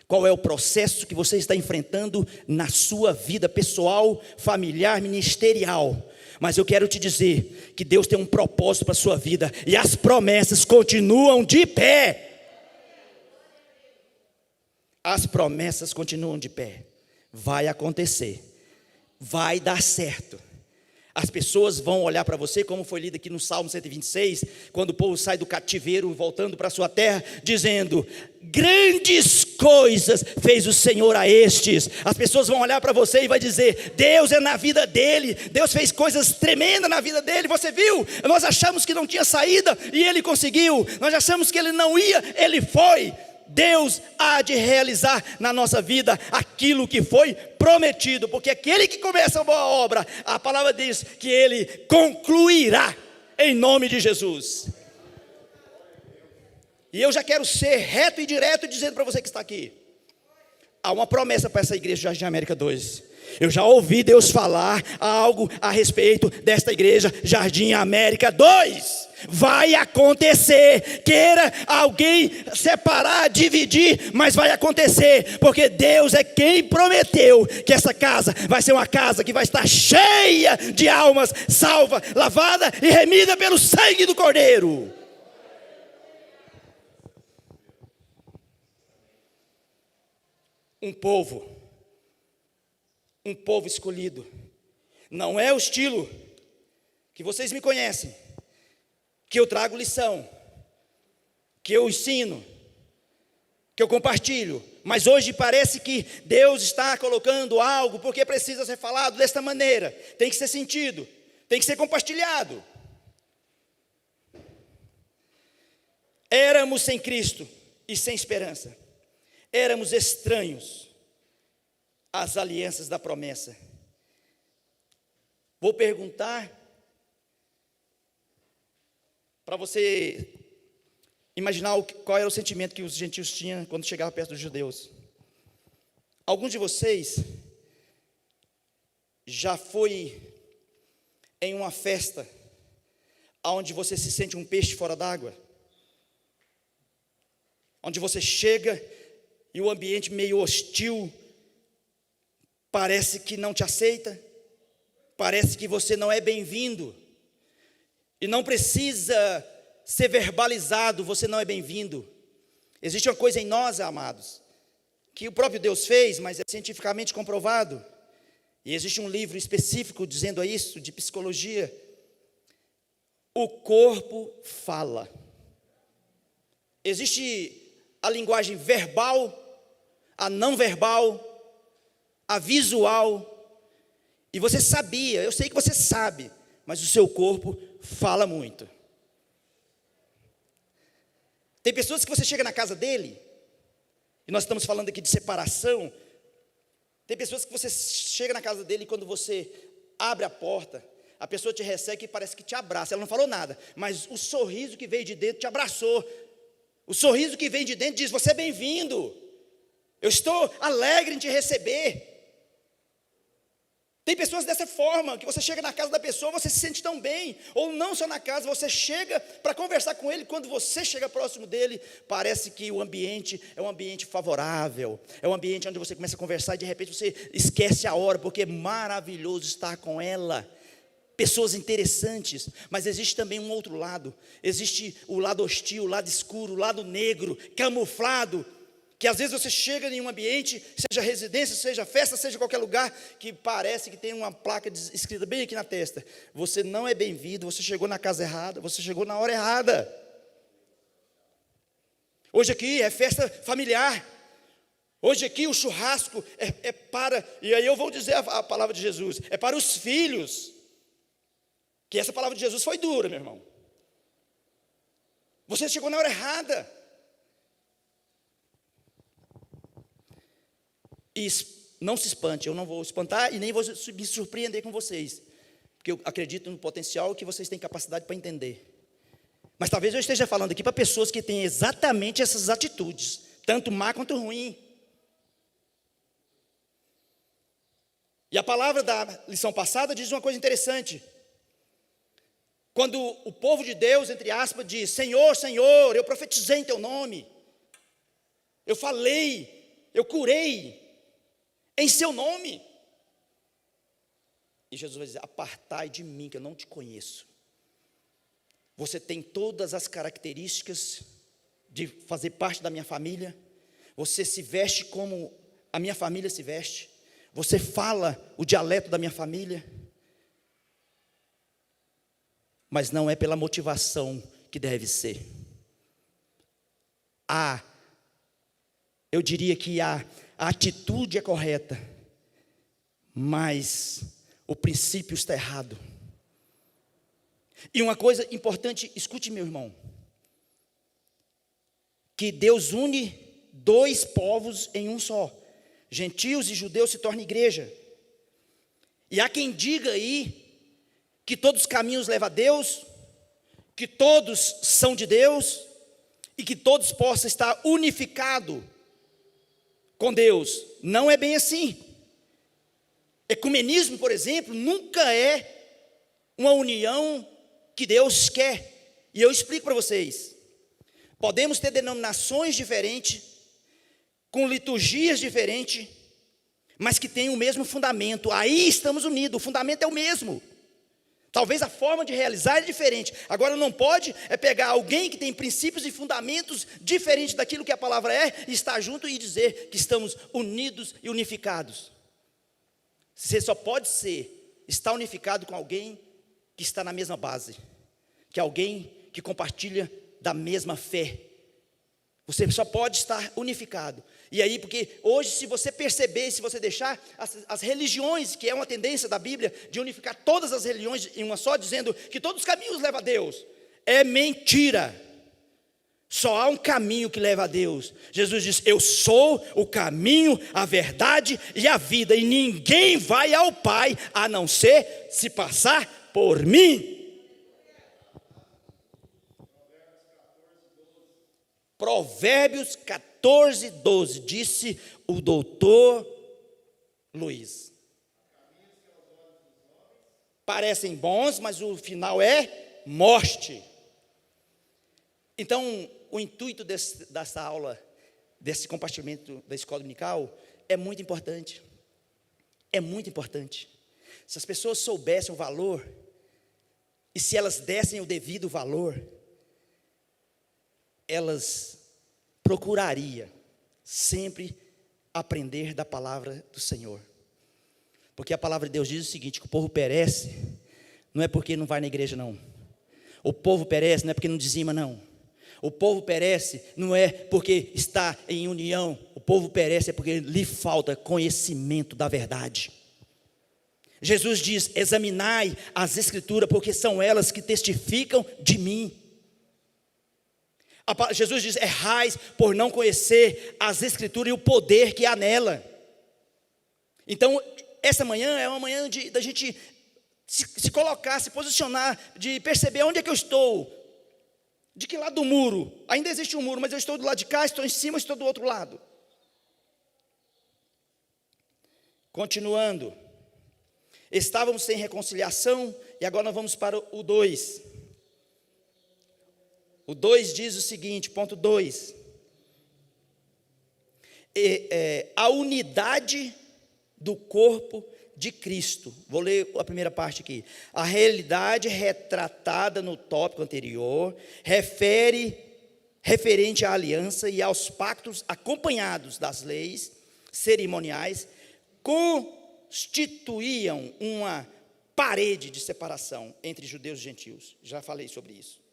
qual é o processo que você está enfrentando na sua vida pessoal, familiar, ministerial, mas eu quero te dizer que Deus tem um propósito para a sua vida, e as promessas continuam de pé. As promessas continuam de pé. Vai acontecer, vai dar certo. As pessoas vão olhar para você, como foi lido aqui no Salmo 126, quando o povo sai do cativeiro, voltando para a sua terra, dizendo: grandes coisas fez o Senhor a estes. As pessoas vão olhar para você e vai dizer: Deus é na vida dele, Deus fez coisas tremendas na vida dele. Você viu? Nós achamos que não tinha saída, e ele conseguiu. Nós achamos que ele não ia, ele foi. Deus há de realizar na nossa vida aquilo que foi prometido, porque aquele que começa a boa obra, a palavra diz que ele concluirá, em nome de Jesus. E eu já quero ser reto e direto, dizendo para você que está aqui: há uma promessa para essa igreja de Jardim América 2. Eu já ouvi Deus falar algo a respeito desta igreja Jardim América 2. Vai acontecer, queira alguém separar, dividir, mas vai acontecer, porque Deus é quem prometeu que essa casa vai ser uma casa que vai estar cheia de almas salva, lavada e remida pelo sangue do Cordeiro. Um povo escolhido. Não é o estilo que vocês me conhecem, que eu trago lição, que eu ensino, que eu compartilho, mas hoje parece que Deus está colocando algo, porque precisa ser falado desta maneira, tem que ser sentido, tem que ser compartilhado. Éramos sem Cristo e sem esperança, éramos estranhos às alianças da promessa. Vou perguntar para você imaginar qual era o sentimento que os gentios tinham quando chegavam perto dos judeus. Alguns de vocês já foi em uma festa onde você se sente um peixe fora d'água? Onde você chega e o ambiente meio hostil, parece que não te aceita, parece que você não é bem-vindo. E não precisa ser verbalizado, você não é bem-vindo. Existe uma coisa em nós, amados, que o próprio Deus fez, mas é cientificamente comprovado. E existe um livro específico dizendo isso, de psicologia. O corpo fala. Existe a linguagem verbal, a não verbal, a visual. E você sabia, eu sei que você sabe, mas o seu corpo fala muito. Tem pessoas que você chega na casa dele, e nós estamos falando aqui de separação. Tem pessoas que você chega na casa dele e quando você abre a porta, A pessoa te recebe e parece que te abraça. Ela não falou nada, mas o sorriso que veio de dentro te abraçou. O sorriso que vem de dentro diz: você é bem-vindo. Eu estou alegre em te receber. Tem pessoas dessa forma, que você chega na casa da pessoa, você se sente tão bem. Ou não só na casa, você chega para conversar com ele. Quando você chega próximo dele, parece que o ambiente é um ambiente favorável. É um ambiente onde você começa a conversar e de repente você esquece a hora, porque é maravilhoso estar com ela. Pessoas interessantes, mas existe também um outro lado. Existe o lado hostil, o lado escuro, o lado negro, camuflado, que às vezes você chega em um ambiente, seja residência, seja festa, seja qualquer lugar, que parece que tem uma placa escrita bem aqui na testa: você não é bem-vindo, você chegou na casa errada, você chegou na hora errada. Hoje aqui é festa familiar, hoje aqui o churrasco é para, e aí eu vou dizer a palavra de Jesus, é para os filhos. Que essa palavra de Jesus foi dura, meu irmão. Você chegou na hora errada. E não se espante, eu não vou espantar e nem vou me surpreender com vocês, porque eu acredito no potencial que vocês têm capacidade para entender. Mas talvez eu esteja falando aqui para pessoas que têm exatamente essas atitudes, tanto má quanto ruim. E a palavra da lição passada diz uma coisa interessante. Quando o povo de Deus, entre aspas, diz: Senhor, Senhor, eu profetizei em teu nome, eu falei, eu curei em seu nome. E Jesus vai dizer: apartai de mim, que eu não te conheço. Você tem todas as características de fazer parte da minha família, você se veste como a minha família se veste, você fala o dialeto da minha família, mas não é pela motivação que deve ser. Eu diria que a atitude é correta, mas o princípio está errado. E uma coisa importante, escute, meu irmão, que Deus une dois povos em um só. Gentios e judeus se tornam igreja. E há quem diga aí que todos os caminhos levam a Deus, que todos são de Deus, e que todos possam estar unificados com Deus. Não é bem assim. Ecumenismo, por exemplo, nunca é uma união que Deus quer. E eu explico para vocês. Podemos ter denominações diferentes, com liturgias diferentes, mas que têm o mesmo fundamento. Aí estamos unidos, o fundamento é o mesmo. Talvez a forma de realizar é diferente. Agora não pode pegar alguém que tem princípios e fundamentos diferentes daquilo que a palavra é, e estar junto e dizer que estamos unidos e unificados. Você só pode estar unificado com alguém que está na mesma base, que é alguém que compartilha da mesma fé. Você só pode estar unificado. E aí, porque hoje, se você perceber, se você deixar as religiões, que é uma tendência da Bíblia, de unificar todas as religiões em uma só, dizendo que todos os caminhos levam a Deus, é mentira. Só há um caminho que leva a Deus. Jesus diz: eu sou o caminho, a verdade e a vida, e ninguém vai ao Pai, a não ser se passar por mim. Provérbios 14, 12, disse o doutor Luiz. Parecem bons, mas o final é morte. Então, o intuito dessa aula, desse compartilhamento da escola dominical, é muito importante. É muito importante. Se as pessoas soubessem o valor, e se elas dessem o devido valor, elas procurariam sempre aprender da palavra do Senhor. Porque a palavra de Deus diz o seguinte: que o povo perece, não é porque não vai na igreja, não. O povo perece não é porque não dizima, não. O povo perece não é porque está em união. O povo perece é porque lhe falta conhecimento da verdade. Jesus diz: examinai as Escrituras, porque são elas que testificam de mim. Jesus diz: errais por não conhecer as Escrituras e o poder que há nela. Então, essa manhã é uma manhã da gente se colocar, se posicionar, de perceber onde é que eu estou, de que lado do muro. Ainda existe um muro, mas eu estou do lado de cá, estou em cima, estou do outro lado. Continuando, estávamos sem reconciliação, e agora nós vamos para o 2. O 2 diz o seguinte, ponto 2. A unidade do corpo de Cristo. Vou ler a primeira parte aqui. A realidade retratada no tópico anterior referente à aliança e aos pactos acompanhados das leis cerimoniais constituíam uma parede de separação entre judeus e gentios. Já falei sobre isso.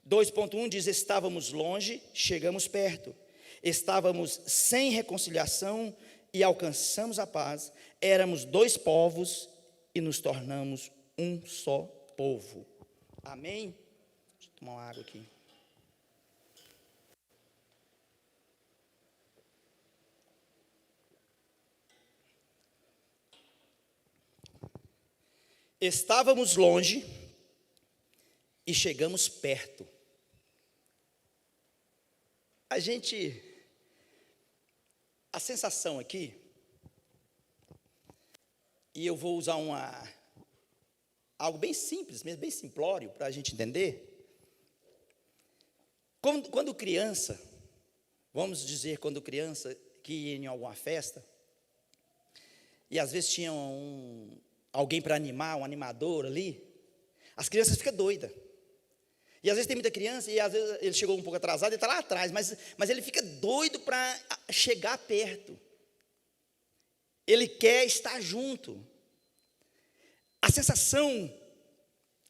2.1 diz: estávamos longe, chegamos perto. Estávamos sem reconciliação e alcançamos a paz. Éramos dois povos e nos tornamos um só povo. Amém? Deixa eu tomar uma água aqui. Estávamos longe e chegamos perto. A sensação aqui, e eu vou usar algo bem simples, mesmo bem simplório, para a gente entender. Quando criança, vamos dizer, quando criança, que ia em alguma festa, e às vezes tinha alguém para animar, um animador ali, as crianças ficam doidas. E às vezes tem muita criança, e às vezes ele chegou um pouco atrasado, ele está lá atrás, mas ele fica doido para chegar perto. Ele quer estar junto. A sensação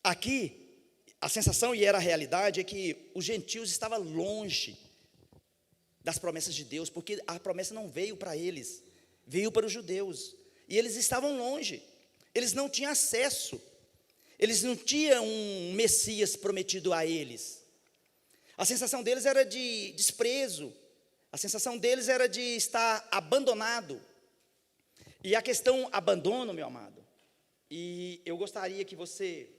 aqui, a sensação e era a realidade, é que os gentios estavam longe das promessas de Deus, porque a promessa não veio para eles, veio para os judeus. E eles estavam longe, eles não tinham acesso. Eles não tinham um Messias prometido a eles. A sensação deles era de desprezo. A sensação deles era de estar abandonado. E a questão abandono, meu amado. E eu gostaria que você...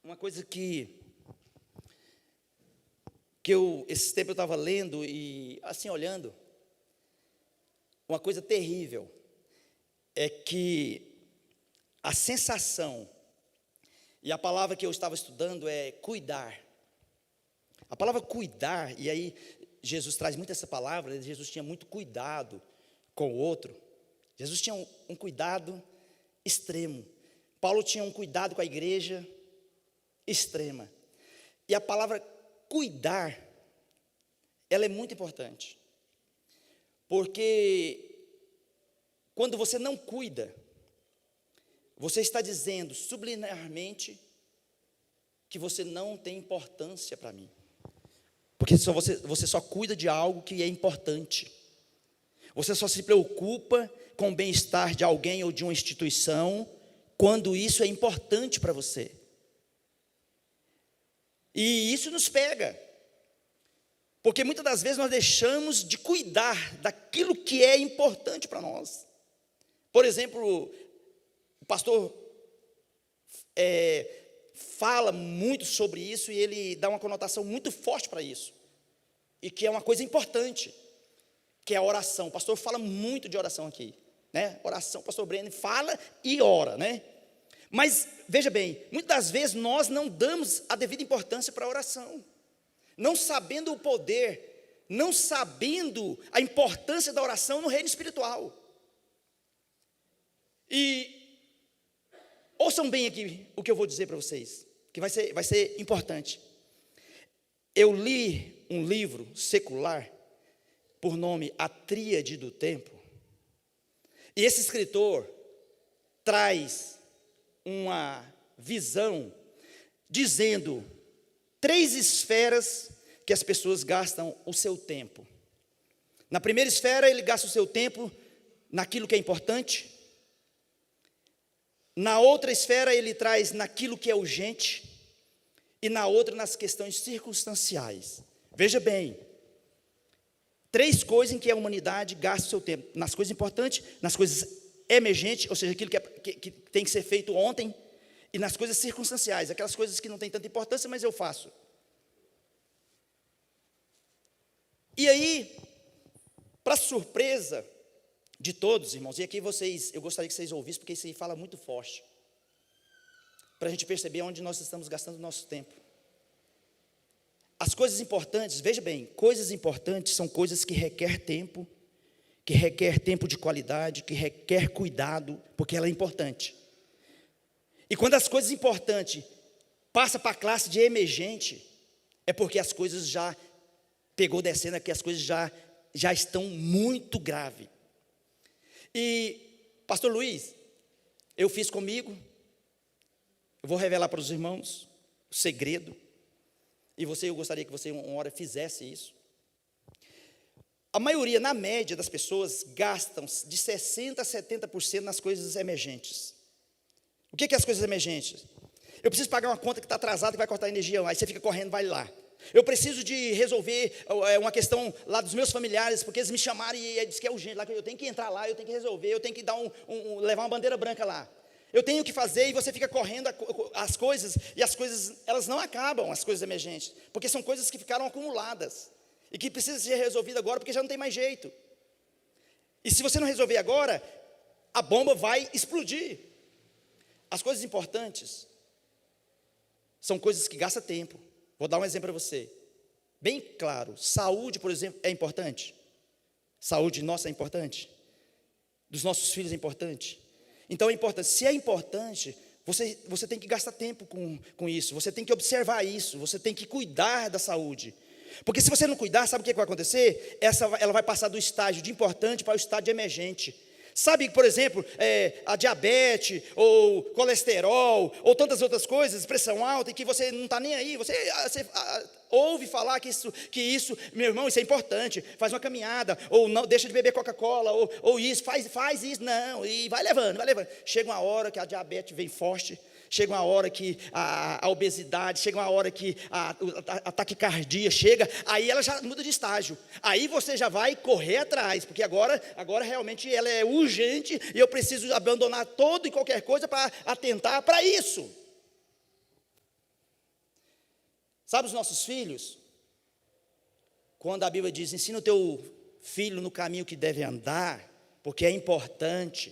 Uma coisa esse tempo eu estava lendo e assim olhando. Uma coisa terrível é que a sensação, e a palavra que eu estava estudando é cuidar. A palavra cuidar, e aí Jesus traz muito essa palavra, Jesus tinha muito cuidado com o outro. Jesus tinha um cuidado extremo. Paulo tinha um cuidado com a igreja extrema. E a palavra cuidar, ela é muito importante. Porque quando você não cuida, você está dizendo subliminarmente que você não tem importância para mim. Porque você só cuida de algo que é importante. Você só se preocupa com o bem-estar de alguém ou de uma instituição quando isso é importante para você. E isso nos pega. Porque muitas das vezes nós deixamos de cuidar daquilo que é importante para nós. Por exemplo, o pastor fala muito sobre isso e ele dá uma conotação muito forte para isso. E que é uma coisa importante, que é a oração. O pastor fala muito de oração aqui, né? Oração, o pastor Breno fala e ora, né? Mas, veja bem, muitas das vezes nós não damos a devida importância para a oração. Não sabendo o poder, não sabendo a importância da oração no reino espiritual. E ouçam bem aqui o que eu vou dizer para vocês, que vai ser importante. Eu li um livro secular, por nome A Tríade do Tempo, e esse escritor traz uma visão, dizendo 3 esferas que as pessoas gastam o seu tempo. Na primeira esfera, ele gasta o seu tempo naquilo que é importante. Na outra esfera, ele traz naquilo que é urgente. E na outra, nas questões circunstanciais. Veja bem, 3 coisas em que a humanidade gasta o seu tempo: nas coisas importantes, nas coisas emergentes, ou seja, aquilo que tem que ser feito ontem, e nas coisas circunstanciais, aquelas coisas que não têm tanta importância, mas eu faço. E aí, para surpresa de todos, irmãos, e aqui eu gostaria que vocês ouvissem, porque isso aí fala muito forte, para a gente perceber onde nós estamos gastando o nosso tempo. As coisas importantes, veja bem, coisas importantes são coisas que requer tempo de qualidade, que requer cuidado, porque ela é importante. E quando as coisas importantes passam para a classe de emergente, é porque as coisas já pegou descendo, é que as coisas já estão muito graves. E, pastor Luiz, eu fiz comigo, eu vou revelar para os irmãos o segredo, e eu gostaria que você uma hora fizesse isso. A maioria, na média das pessoas, gastam de 60% a 70% nas coisas emergentes. O que é as coisas emergentes? Eu preciso pagar uma conta que está atrasada, que vai cortar energia, aí você fica correndo, vai lá. Eu preciso de resolver uma questão lá dos meus familiares, porque eles me chamaram e disse que é urgente, lá que eu tenho que entrar lá, eu tenho que resolver, eu tenho que levar uma bandeira branca lá. Eu tenho que fazer, e você fica correndo as coisas, e as coisas, elas não acabam, as coisas emergentes, porque são coisas que ficaram acumuladas, e que precisam ser resolvidas agora, porque já não tem mais jeito. E se você não resolver agora, a bomba vai explodir. As coisas importantes são coisas que gastam tempo. Vou dar um exemplo para você, bem claro. Saúde, por exemplo, é importante. Saúde nossa é importante. Dos nossos filhos é importante. Então é importante. Se é importante, você tem que gastar tempo com isso. Você tem que observar isso. Você tem que cuidar da saúde. Porque se você não cuidar, sabe o que vai acontecer? Ela vai passar do estágio de importante para o estágio de emergente. Sabe, por exemplo, a diabetes, ou colesterol, ou tantas outras coisas, pressão alta, e que você não está nem aí, você ouve falar que isso, meu irmão, isso é importante, faz uma caminhada, ou não, deixa de beber Coca-Cola, ou isso, faz isso, não, e vai levando. Chega uma hora que a diabetes vem forte, chega uma hora que a obesidade, chega uma hora que a taquicardia chega, aí ela já muda de estágio, aí você já vai correr atrás, porque agora realmente ela é urgente, e eu preciso abandonar todo e qualquer coisa para atentar para isso. Sabe os nossos filhos? Quando a Bíblia diz, ensina o teu filho no caminho que deve andar, porque é importante,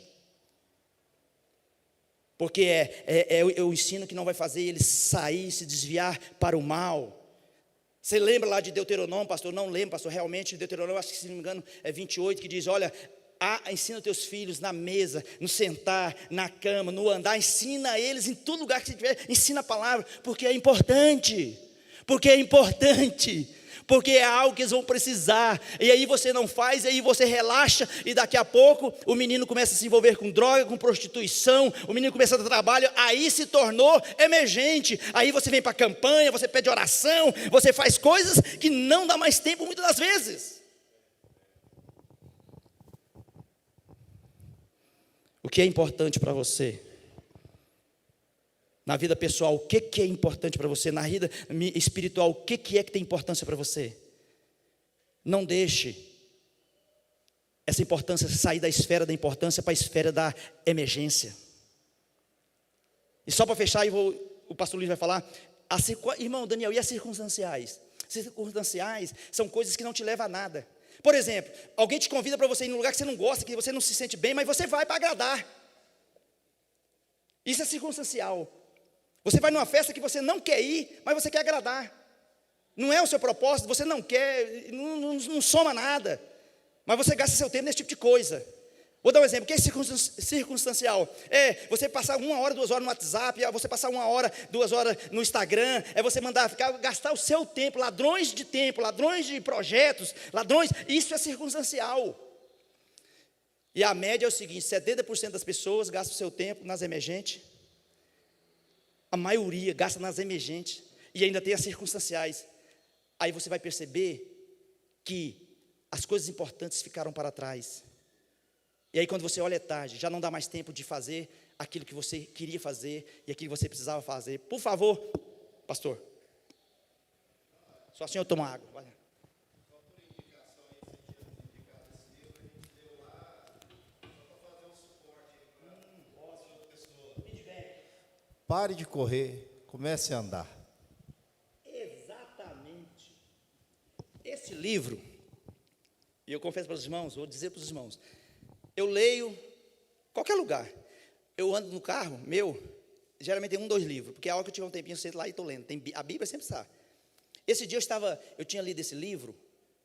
porque é o ensino que não vai fazer ele sair, se desviar para o mal. Você lembra lá de Deuteronômio, pastor? Não lembro, pastor, realmente Deuteronômio, acho que se não me engano é 28, que diz, olha, ensina teus filhos na mesa, no sentar, na cama, no andar, ensina eles em todo lugar que você estiver, ensina a palavra, porque é importante, porque é algo que eles vão precisar, e aí você não faz, e aí você relaxa, e daqui a pouco o menino começa a se envolver com droga, com prostituição, o menino começa a dar trabalho, aí se tornou emergente, aí você vem para a campanha, você pede oração, você faz coisas que não dá mais tempo muitas das vezes. O que é importante para você? Na vida pessoal, o que é importante para você? Na vida espiritual, o que é que tem importância para você? Não deixe essa importância sair da esfera da importância para a esfera da emergência. E só para fechar, o pastor Luiz vai falar, irmão Daniel, e as circunstanciais? Circunstanciais são coisas que não te levam a nada. Por exemplo, alguém te convida para você ir num lugar que você não gosta, que você não se sente bem, mas você vai para agradar. Isso é circunstancial. Você vai numa festa que você não quer ir, mas você quer agradar. Não é o seu propósito, você não quer, não soma nada. Mas você gasta seu tempo nesse tipo de coisa. Vou dar um exemplo, o que é circunstancial? É você passar 1 hora, 2 horas no WhatsApp, é você passar 1 hora, 2 horas no Instagram, é você gastar o seu tempo, ladrões de projetos, isso é circunstancial. E a média é o seguinte, 70% das pessoas gastam o seu tempo nas emergentes, a maioria gasta nas emergentes, e ainda tem as circunstanciais. Aí você vai perceber que as coisas importantes ficaram para trás. E aí quando você olha, é tarde, já não dá mais tempo de fazer aquilo que você queria fazer, e aquilo que você precisava fazer. Por favor, pastor, só assim eu tomo água. Vai. Pare de correr, comece a andar. Exatamente. Esse livro, e eu confesso para os irmãos, vou dizer para os irmãos, eu leio qualquer lugar. Eu ando no carro, geralmente tem 1, 2 livros, porque a hora que eu tiver um tempinho, eu sento lá e estou lendo. A Bíblia sempre está. Esse dia eu tinha lido esse livro,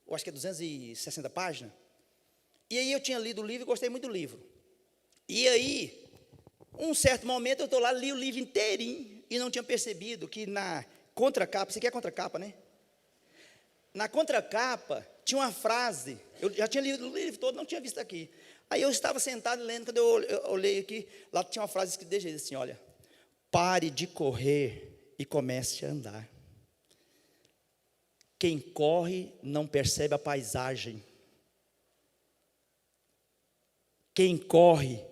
eu acho que é 260 páginas, e aí eu tinha lido o livro e gostei muito do livro. E aí, um certo momento eu estou lá, li o livro inteirinho, e não tinha percebido que na contracapa, isso aqui é a contracapa, né? Na contracapa tinha uma frase, eu já tinha lido o livro todo, não tinha visto aqui. Aí eu estava sentado lendo, quando eu olhei aqui, lá tinha uma frase escrita desse jeito assim, olha: pare de correr e comece a andar. Quem corre não percebe a paisagem. Quem corre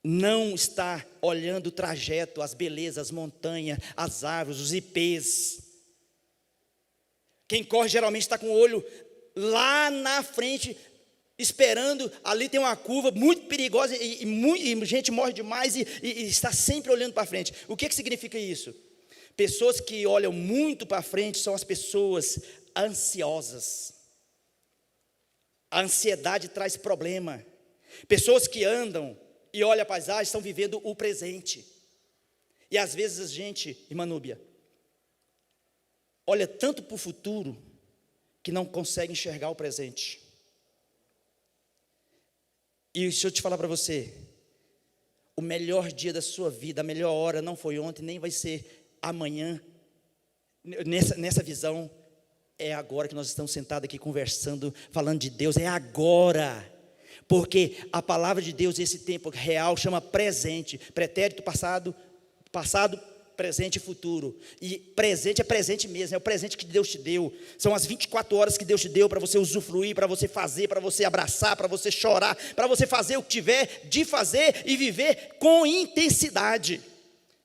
não está olhando o trajeto, as belezas, as montanhas, as árvores, os ipês. Quem corre geralmente está com o olho lá na frente, esperando. Ali tem uma curva muito perigosa e gente morre demais e está sempre olhando para frente. O que significa isso? Pessoas que olham muito para frente são as pessoas ansiosas. A ansiedade traz problema. Pessoas que andam e olham a paisagem estão vivendo o presente. E às vezes a gente, irmã Núbia, olha tanto para o futuro que não consegue enxergar o presente. E deixa eu te falar para você, o melhor dia da sua vida, a melhor hora não foi ontem, nem vai ser amanhã. Nessa visão, é agora que nós estamos sentados aqui conversando, falando de Deus, é agora. Porque a palavra de Deus, esse tempo real, chama presente, pretérito, passado, presente e futuro. E presente é presente mesmo, é o presente que Deus te deu. São as 24 horas que Deus te deu para você usufruir, para você fazer, para você abraçar, para você chorar, para você fazer o que tiver de fazer e viver com intensidade.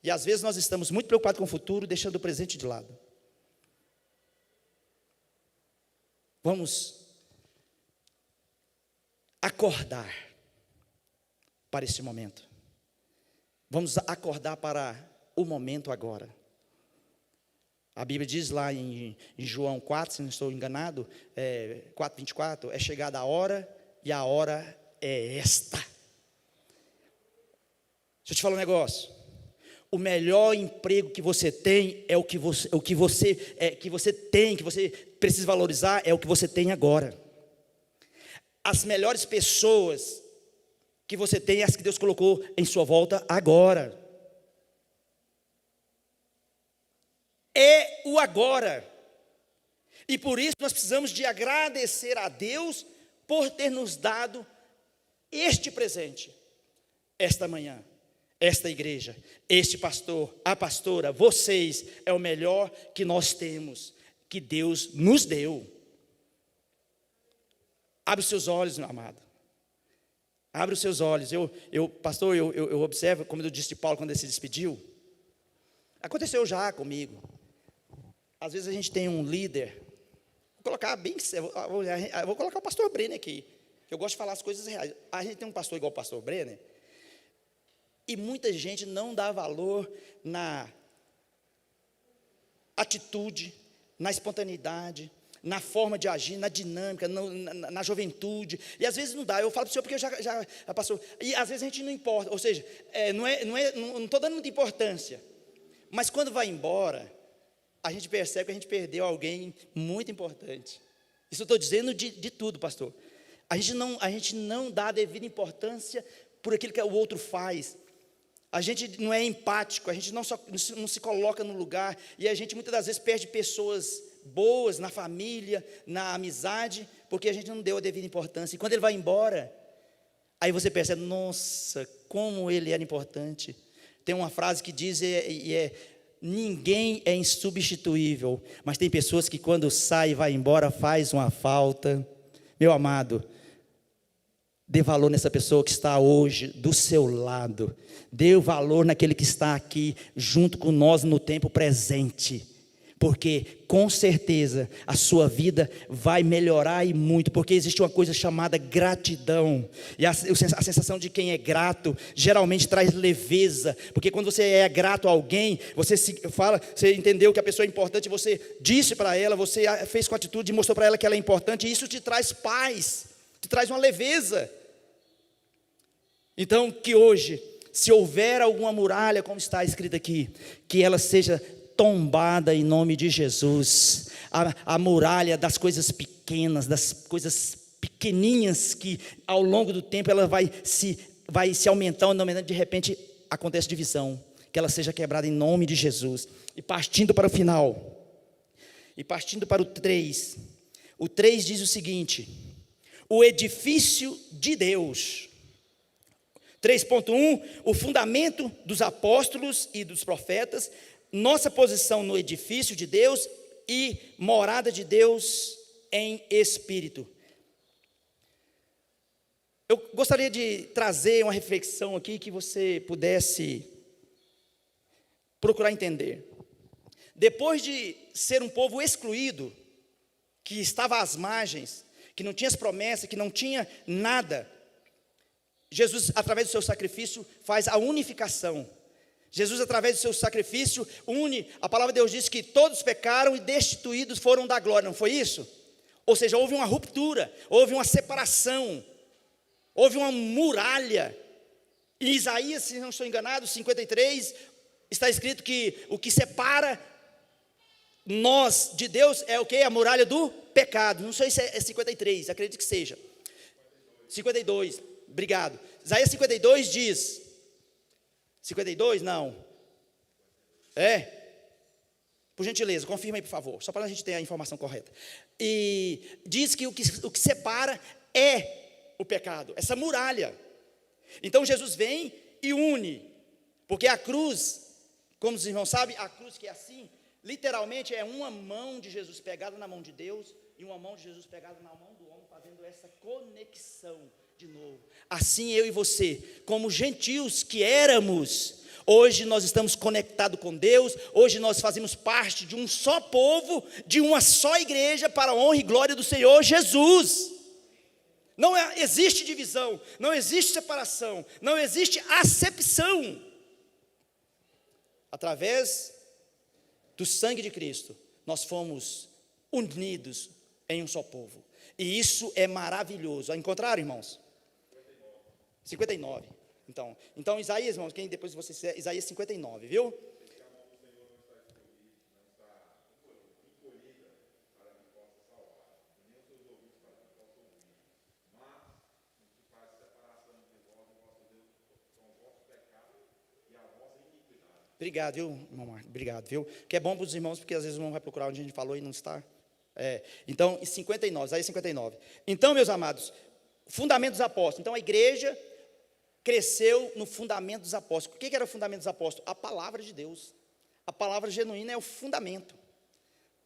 E às vezes nós estamos muito preocupados com o futuro, deixando o presente de lado. Vamos acordar para este momento. Vamos acordar para o momento agora. A Bíblia diz lá em João 4, se não estou enganado, 4:24, é chegada a hora e a hora é esta. Deixa eu te falar um negócio. O melhor emprego que você tem é o que você tem, que você precisa valorizar, é o que você tem agora. As melhores pessoas que você tem, é as que Deus colocou em sua volta agora. É o agora. E por isso nós precisamos de agradecer a Deus por ter nos dado este presente, esta manhã. Esta igreja, este pastor, a pastora, vocês, é o melhor que nós temos, que Deus nos deu. Abre os seus olhos, meu amado. Abre os seus olhos. Pastor, eu observo, como eu disse de Paulo quando ele se despediu. Aconteceu já comigo. Às vezes a gente tem um líder. Vou colocar o pastor Brenner aqui. Eu gosto de falar as coisas reais. A gente tem um pastor igual o pastor Brenner. E muita gente não dá valor na atitude, na espontaneidade, na forma de agir, na dinâmica, na juventude. E às vezes não dá. Eu falo para o senhor porque já passou. E às vezes a gente não importa. Ou seja, não estou dando muita importância. Mas quando vai embora, a gente percebe que a gente perdeu alguém muito importante. Isso eu estou dizendo de tudo, pastor. A gente não dá a devida importância por aquilo que o outro faz. A gente não é empático, a gente não se coloca no lugar, e a gente muitas das vezes perde pessoas boas na família, na amizade, porque a gente não deu a devida importância. E quando ele vai embora, aí você percebe, nossa, como ele era importante. Tem uma frase que diz, ninguém é insubstituível, mas tem pessoas que quando sai e vai embora faz uma falta. Meu amado, dê valor nessa pessoa que está hoje do seu lado. Dê valor naquele que está aqui junto com nós no tempo presente. porque com certeza a sua vida vai melhorar e muito, porque existe uma coisa chamada gratidão, e a sensação de quem é grato geralmente traz leveza, porque quando você é grato a alguém, você você entendeu que a pessoa é importante, você disse para ela, você fez com atitude e mostrou para ela que ela é importante, e isso te traz paz, te traz uma leveza. Então que hoje, se houver alguma muralha, como está escrito aqui, que ela seja tombada em nome de Jesus. A muralha das coisas pequenas, das coisas pequeninhas, que ao longo do tempo ela vai se aumentando, de repente acontece divisão, que ela seja quebrada em nome de Jesus. E partindo para o final, e partindo para o 3, o 3 diz o seguinte: o edifício de Deus. 3.1, o fundamento dos apóstolos e dos profetas, nossa posição no edifício de Deus e morada de Deus em espírito. Eu gostaria de trazer uma reflexão aqui que você pudesse procurar entender. Depois de ser um povo excluído, que estava às margens, que não tinha as promessas, que não tinha nada, Jesus, através do seu sacrifício, faz a unificação. Jesus, através do seu sacrifício, une. A palavra de Deus diz que todos pecaram e destituídos foram da glória, não foi isso? Ou seja, houve uma ruptura, houve uma separação, houve uma muralha. Em Isaías, se não estou enganado, 53, está escrito que o que separa nós de Deus é o que? A muralha do pecado. Não sei se é 53, acredito que seja 52, obrigado. Isaías 52 diz, 52? Não. Por gentileza, confirma aí por favor, só para a gente ter a informação correta. E diz que o que separa é o pecado, essa muralha. Então Jesus vem e une, porque a cruz, como os irmãos sabem, a cruz que é assim, literalmente é uma mão de Jesus pegada na mão de Deus, e uma mão de Jesus pegada na mão do homem, fazendo essa conexão de novo. Assim eu e você, como gentios que éramos, hoje nós estamos conectados com Deus, hoje nós fazemos parte de um só povo, de uma só igreja, para a honra e glória do Senhor Jesus. Não existe divisão, não existe separação, não existe acepção. Através do sangue de Cristo, nós fomos unidos em um só povo. E isso é maravilhoso. Encontraram, irmãos? 59. Então Isaías, irmãos, quem depois de vocês fizer, Isaías 59, viu? Obrigado, viu, irmão Marcos? Obrigado, viu? Que é bom para os irmãos, porque às vezes o irmão vai procurar onde a gente falou e não está. Então, 59, aí 59. Então, meus amados, fundamento dos apóstolos. Então, a igreja cresceu no fundamento dos apóstolos. O que era o fundamento dos apóstolos? A palavra de Deus. A palavra genuína é o fundamento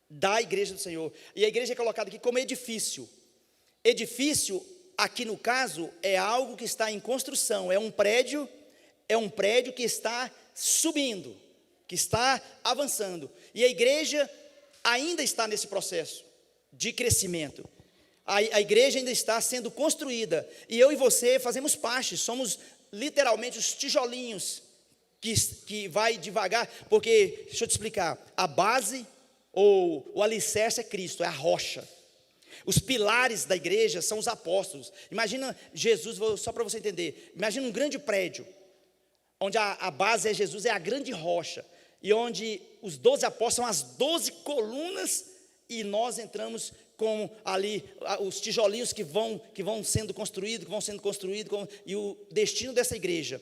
da igreja do Senhor. E a igreja é colocada aqui como edifício. Edifício, aqui no caso, é algo que está em construção. É um prédio que está subindo, que está avançando. E a igreja ainda está nesse processo de crescimento. A igreja ainda está sendo construída. E eu e você fazemos parte, somos literalmente os tijolinhos que vai devagar, porque, deixa eu te explicar, a base ou o alicerce é Cristo, é a rocha. Os pilares da igreja são os apóstolos. Imagina Jesus, só para você entender, imagina um grande prédio, onde a base é Jesus, é a grande rocha, e onde os 12 apóstolos são as 12 colunas, e nós entramos com ali os tijolinhos que vão sendo construídos, e o destino dessa igreja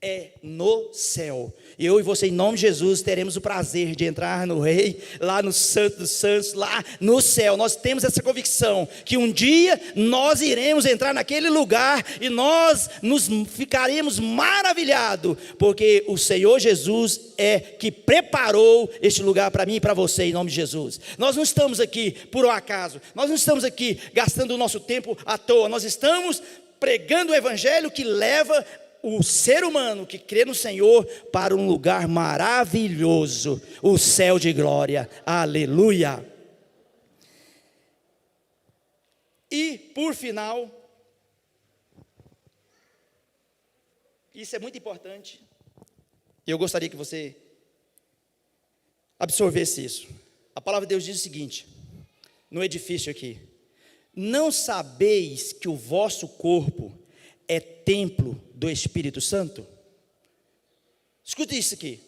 é no céu. E eu e você, em nome de Jesus, teremos o prazer de entrar no Rei, lá no Santo dos Santos, lá no céu. Nós temos essa convicção, que um dia nós iremos entrar naquele lugar, e nós nos ficaremos maravilhados, porque o Senhor Jesus é que preparou este lugar para mim e para você, em nome de Jesus. Nós não estamos aqui por um acaso, nós não estamos aqui gastando o nosso tempo à toa, nós estamos pregando o evangelho que leva o ser humano que crê no Senhor para um lugar maravilhoso, o céu de glória. Aleluia. E, por final, isso é muito importante, e eu gostaria que você absorvesse isso. A palavra de Deus diz o seguinte, no edifício aqui: não sabeis que o vosso corpo é templo do Espírito Santo? Escute isso aqui.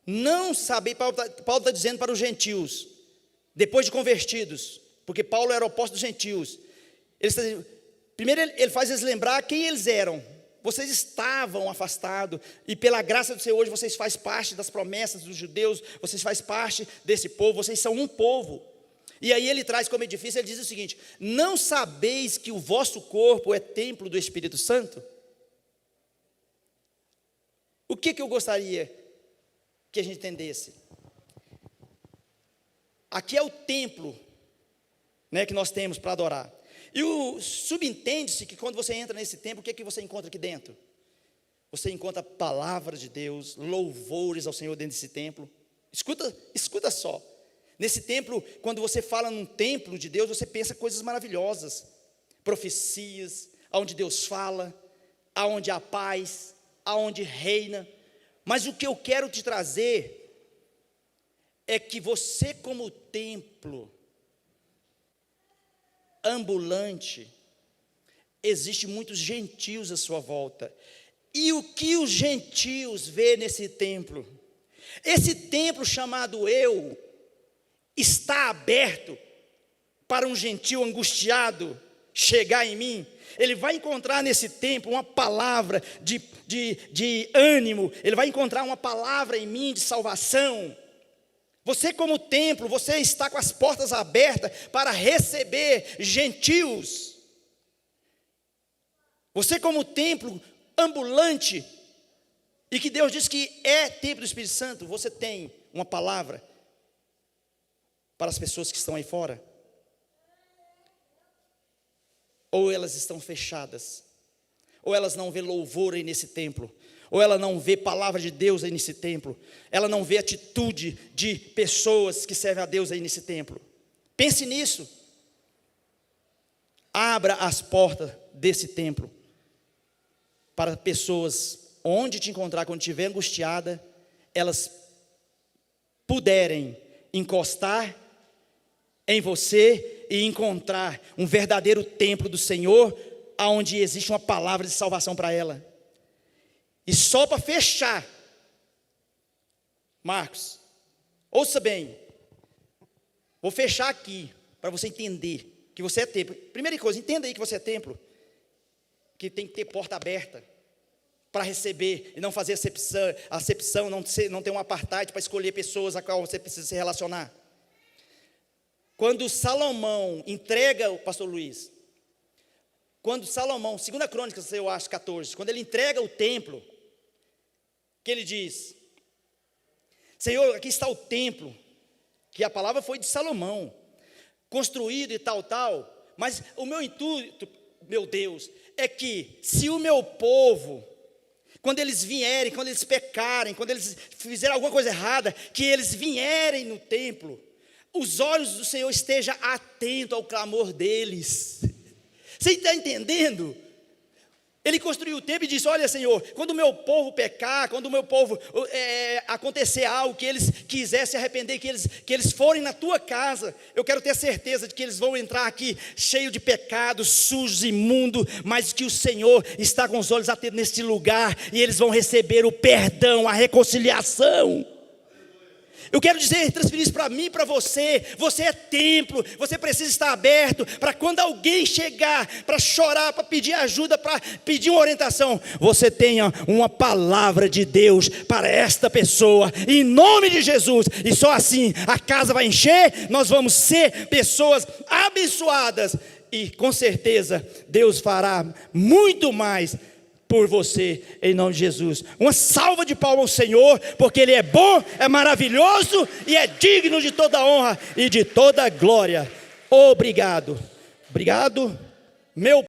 Não sabeis, Paulo está dizendo para os gentios, depois de convertidos, porque Paulo era o apóstolo dos gentios. Primeiro ele faz eles lembrar quem eles eram. Vocês estavam afastados, e pela graça do Senhor hoje vocês fazem parte das promessas dos judeus, vocês fazem parte desse povo, vocês são um povo. E aí ele traz como edifício, ele diz o seguinte: não sabeis que o vosso corpo é templo do Espírito Santo? O que eu gostaria que a gente entendesse? Aqui é o templo, né, que nós temos para adorar. E subentende-se que quando você entra nesse templo, o que você encontra aqui dentro? Você encontra palavras de Deus, louvores ao Senhor dentro desse templo. Escuta só. Nesse templo, quando você fala num templo de Deus, você pensa coisas maravilhosas. Profecias, aonde Deus fala, aonde há paz, aonde reina. Mas o que eu quero te trazer é que você, como templo ambulante, existe muitos gentios à sua volta. E o que os gentios vê nesse templo? Esse templo chamado eu está aberto para um gentio angustiado chegar em mim. Ele vai encontrar nesse templo uma palavra de ânimo, ele vai encontrar uma palavra em mim de salvação. Você, como templo, você está com as portas abertas para receber gentios. Você, como templo ambulante, e que Deus diz que é templo do Espírito Santo, você tem uma palavra para as pessoas que estão aí fora? Ou elas estão fechadas, ou elas não vê louvor aí nesse templo, ou ela não vê palavra de Deus aí nesse templo, ela não vê atitude de pessoas que servem a Deus aí nesse templo. Pense nisso. Abra as portas desse templo para pessoas, onde te encontrar, quando estiver angustiada, elas puderem encostar em você e encontrar um verdadeiro templo do Senhor, aonde existe uma palavra de salvação para ela. E só para fechar, Marcos, ouça bem, vou fechar aqui, para você entender que você é templo. Primeira coisa, entenda aí que você é templo, que tem que ter porta aberta para receber, e não fazer acepção, não ter um apartheid para escolher pessoas a qual você precisa se relacionar. Quando Salomão entrega, o pastor Luiz, quando Salomão, 2 Crônicas, eu acho, 14, quando ele entrega o templo, que ele diz: Senhor, aqui está o templo, que a palavra foi de Salomão, construído e tal, mas o meu intuito, meu Deus, é que se o meu povo, quando eles vierem, quando eles pecarem, quando eles fizerem alguma coisa errada, que eles vierem no templo, os olhos do Senhor estejam atentos ao clamor deles. Você está entendendo? Ele construiu o templo e disse: olha, Senhor, quando o meu povo pecar, quando o meu povo acontecer algo, que eles quiserem se arrepender, que eles forem na tua casa, eu quero ter certeza de que eles vão entrar aqui cheios de pecados, sujos, imundos, mas que o Senhor está com os olhos atentos neste lugar, e eles vão receber o perdão, a reconciliação. Eu quero dizer, transferir isso para mim e para você. Você é templo, você precisa estar aberto para quando alguém chegar para chorar, para pedir ajuda, para pedir uma orientação, você tenha uma palavra de Deus para esta pessoa, em nome de Jesus. E só assim a casa vai encher, nós vamos ser pessoas abençoadas, e com certeza Deus fará muito mais por você, em nome de Jesus. Uma salva de palmas ao Senhor, porque Ele é bom, é maravilhoso e é digno de toda honra e de toda glória. Obrigado, meu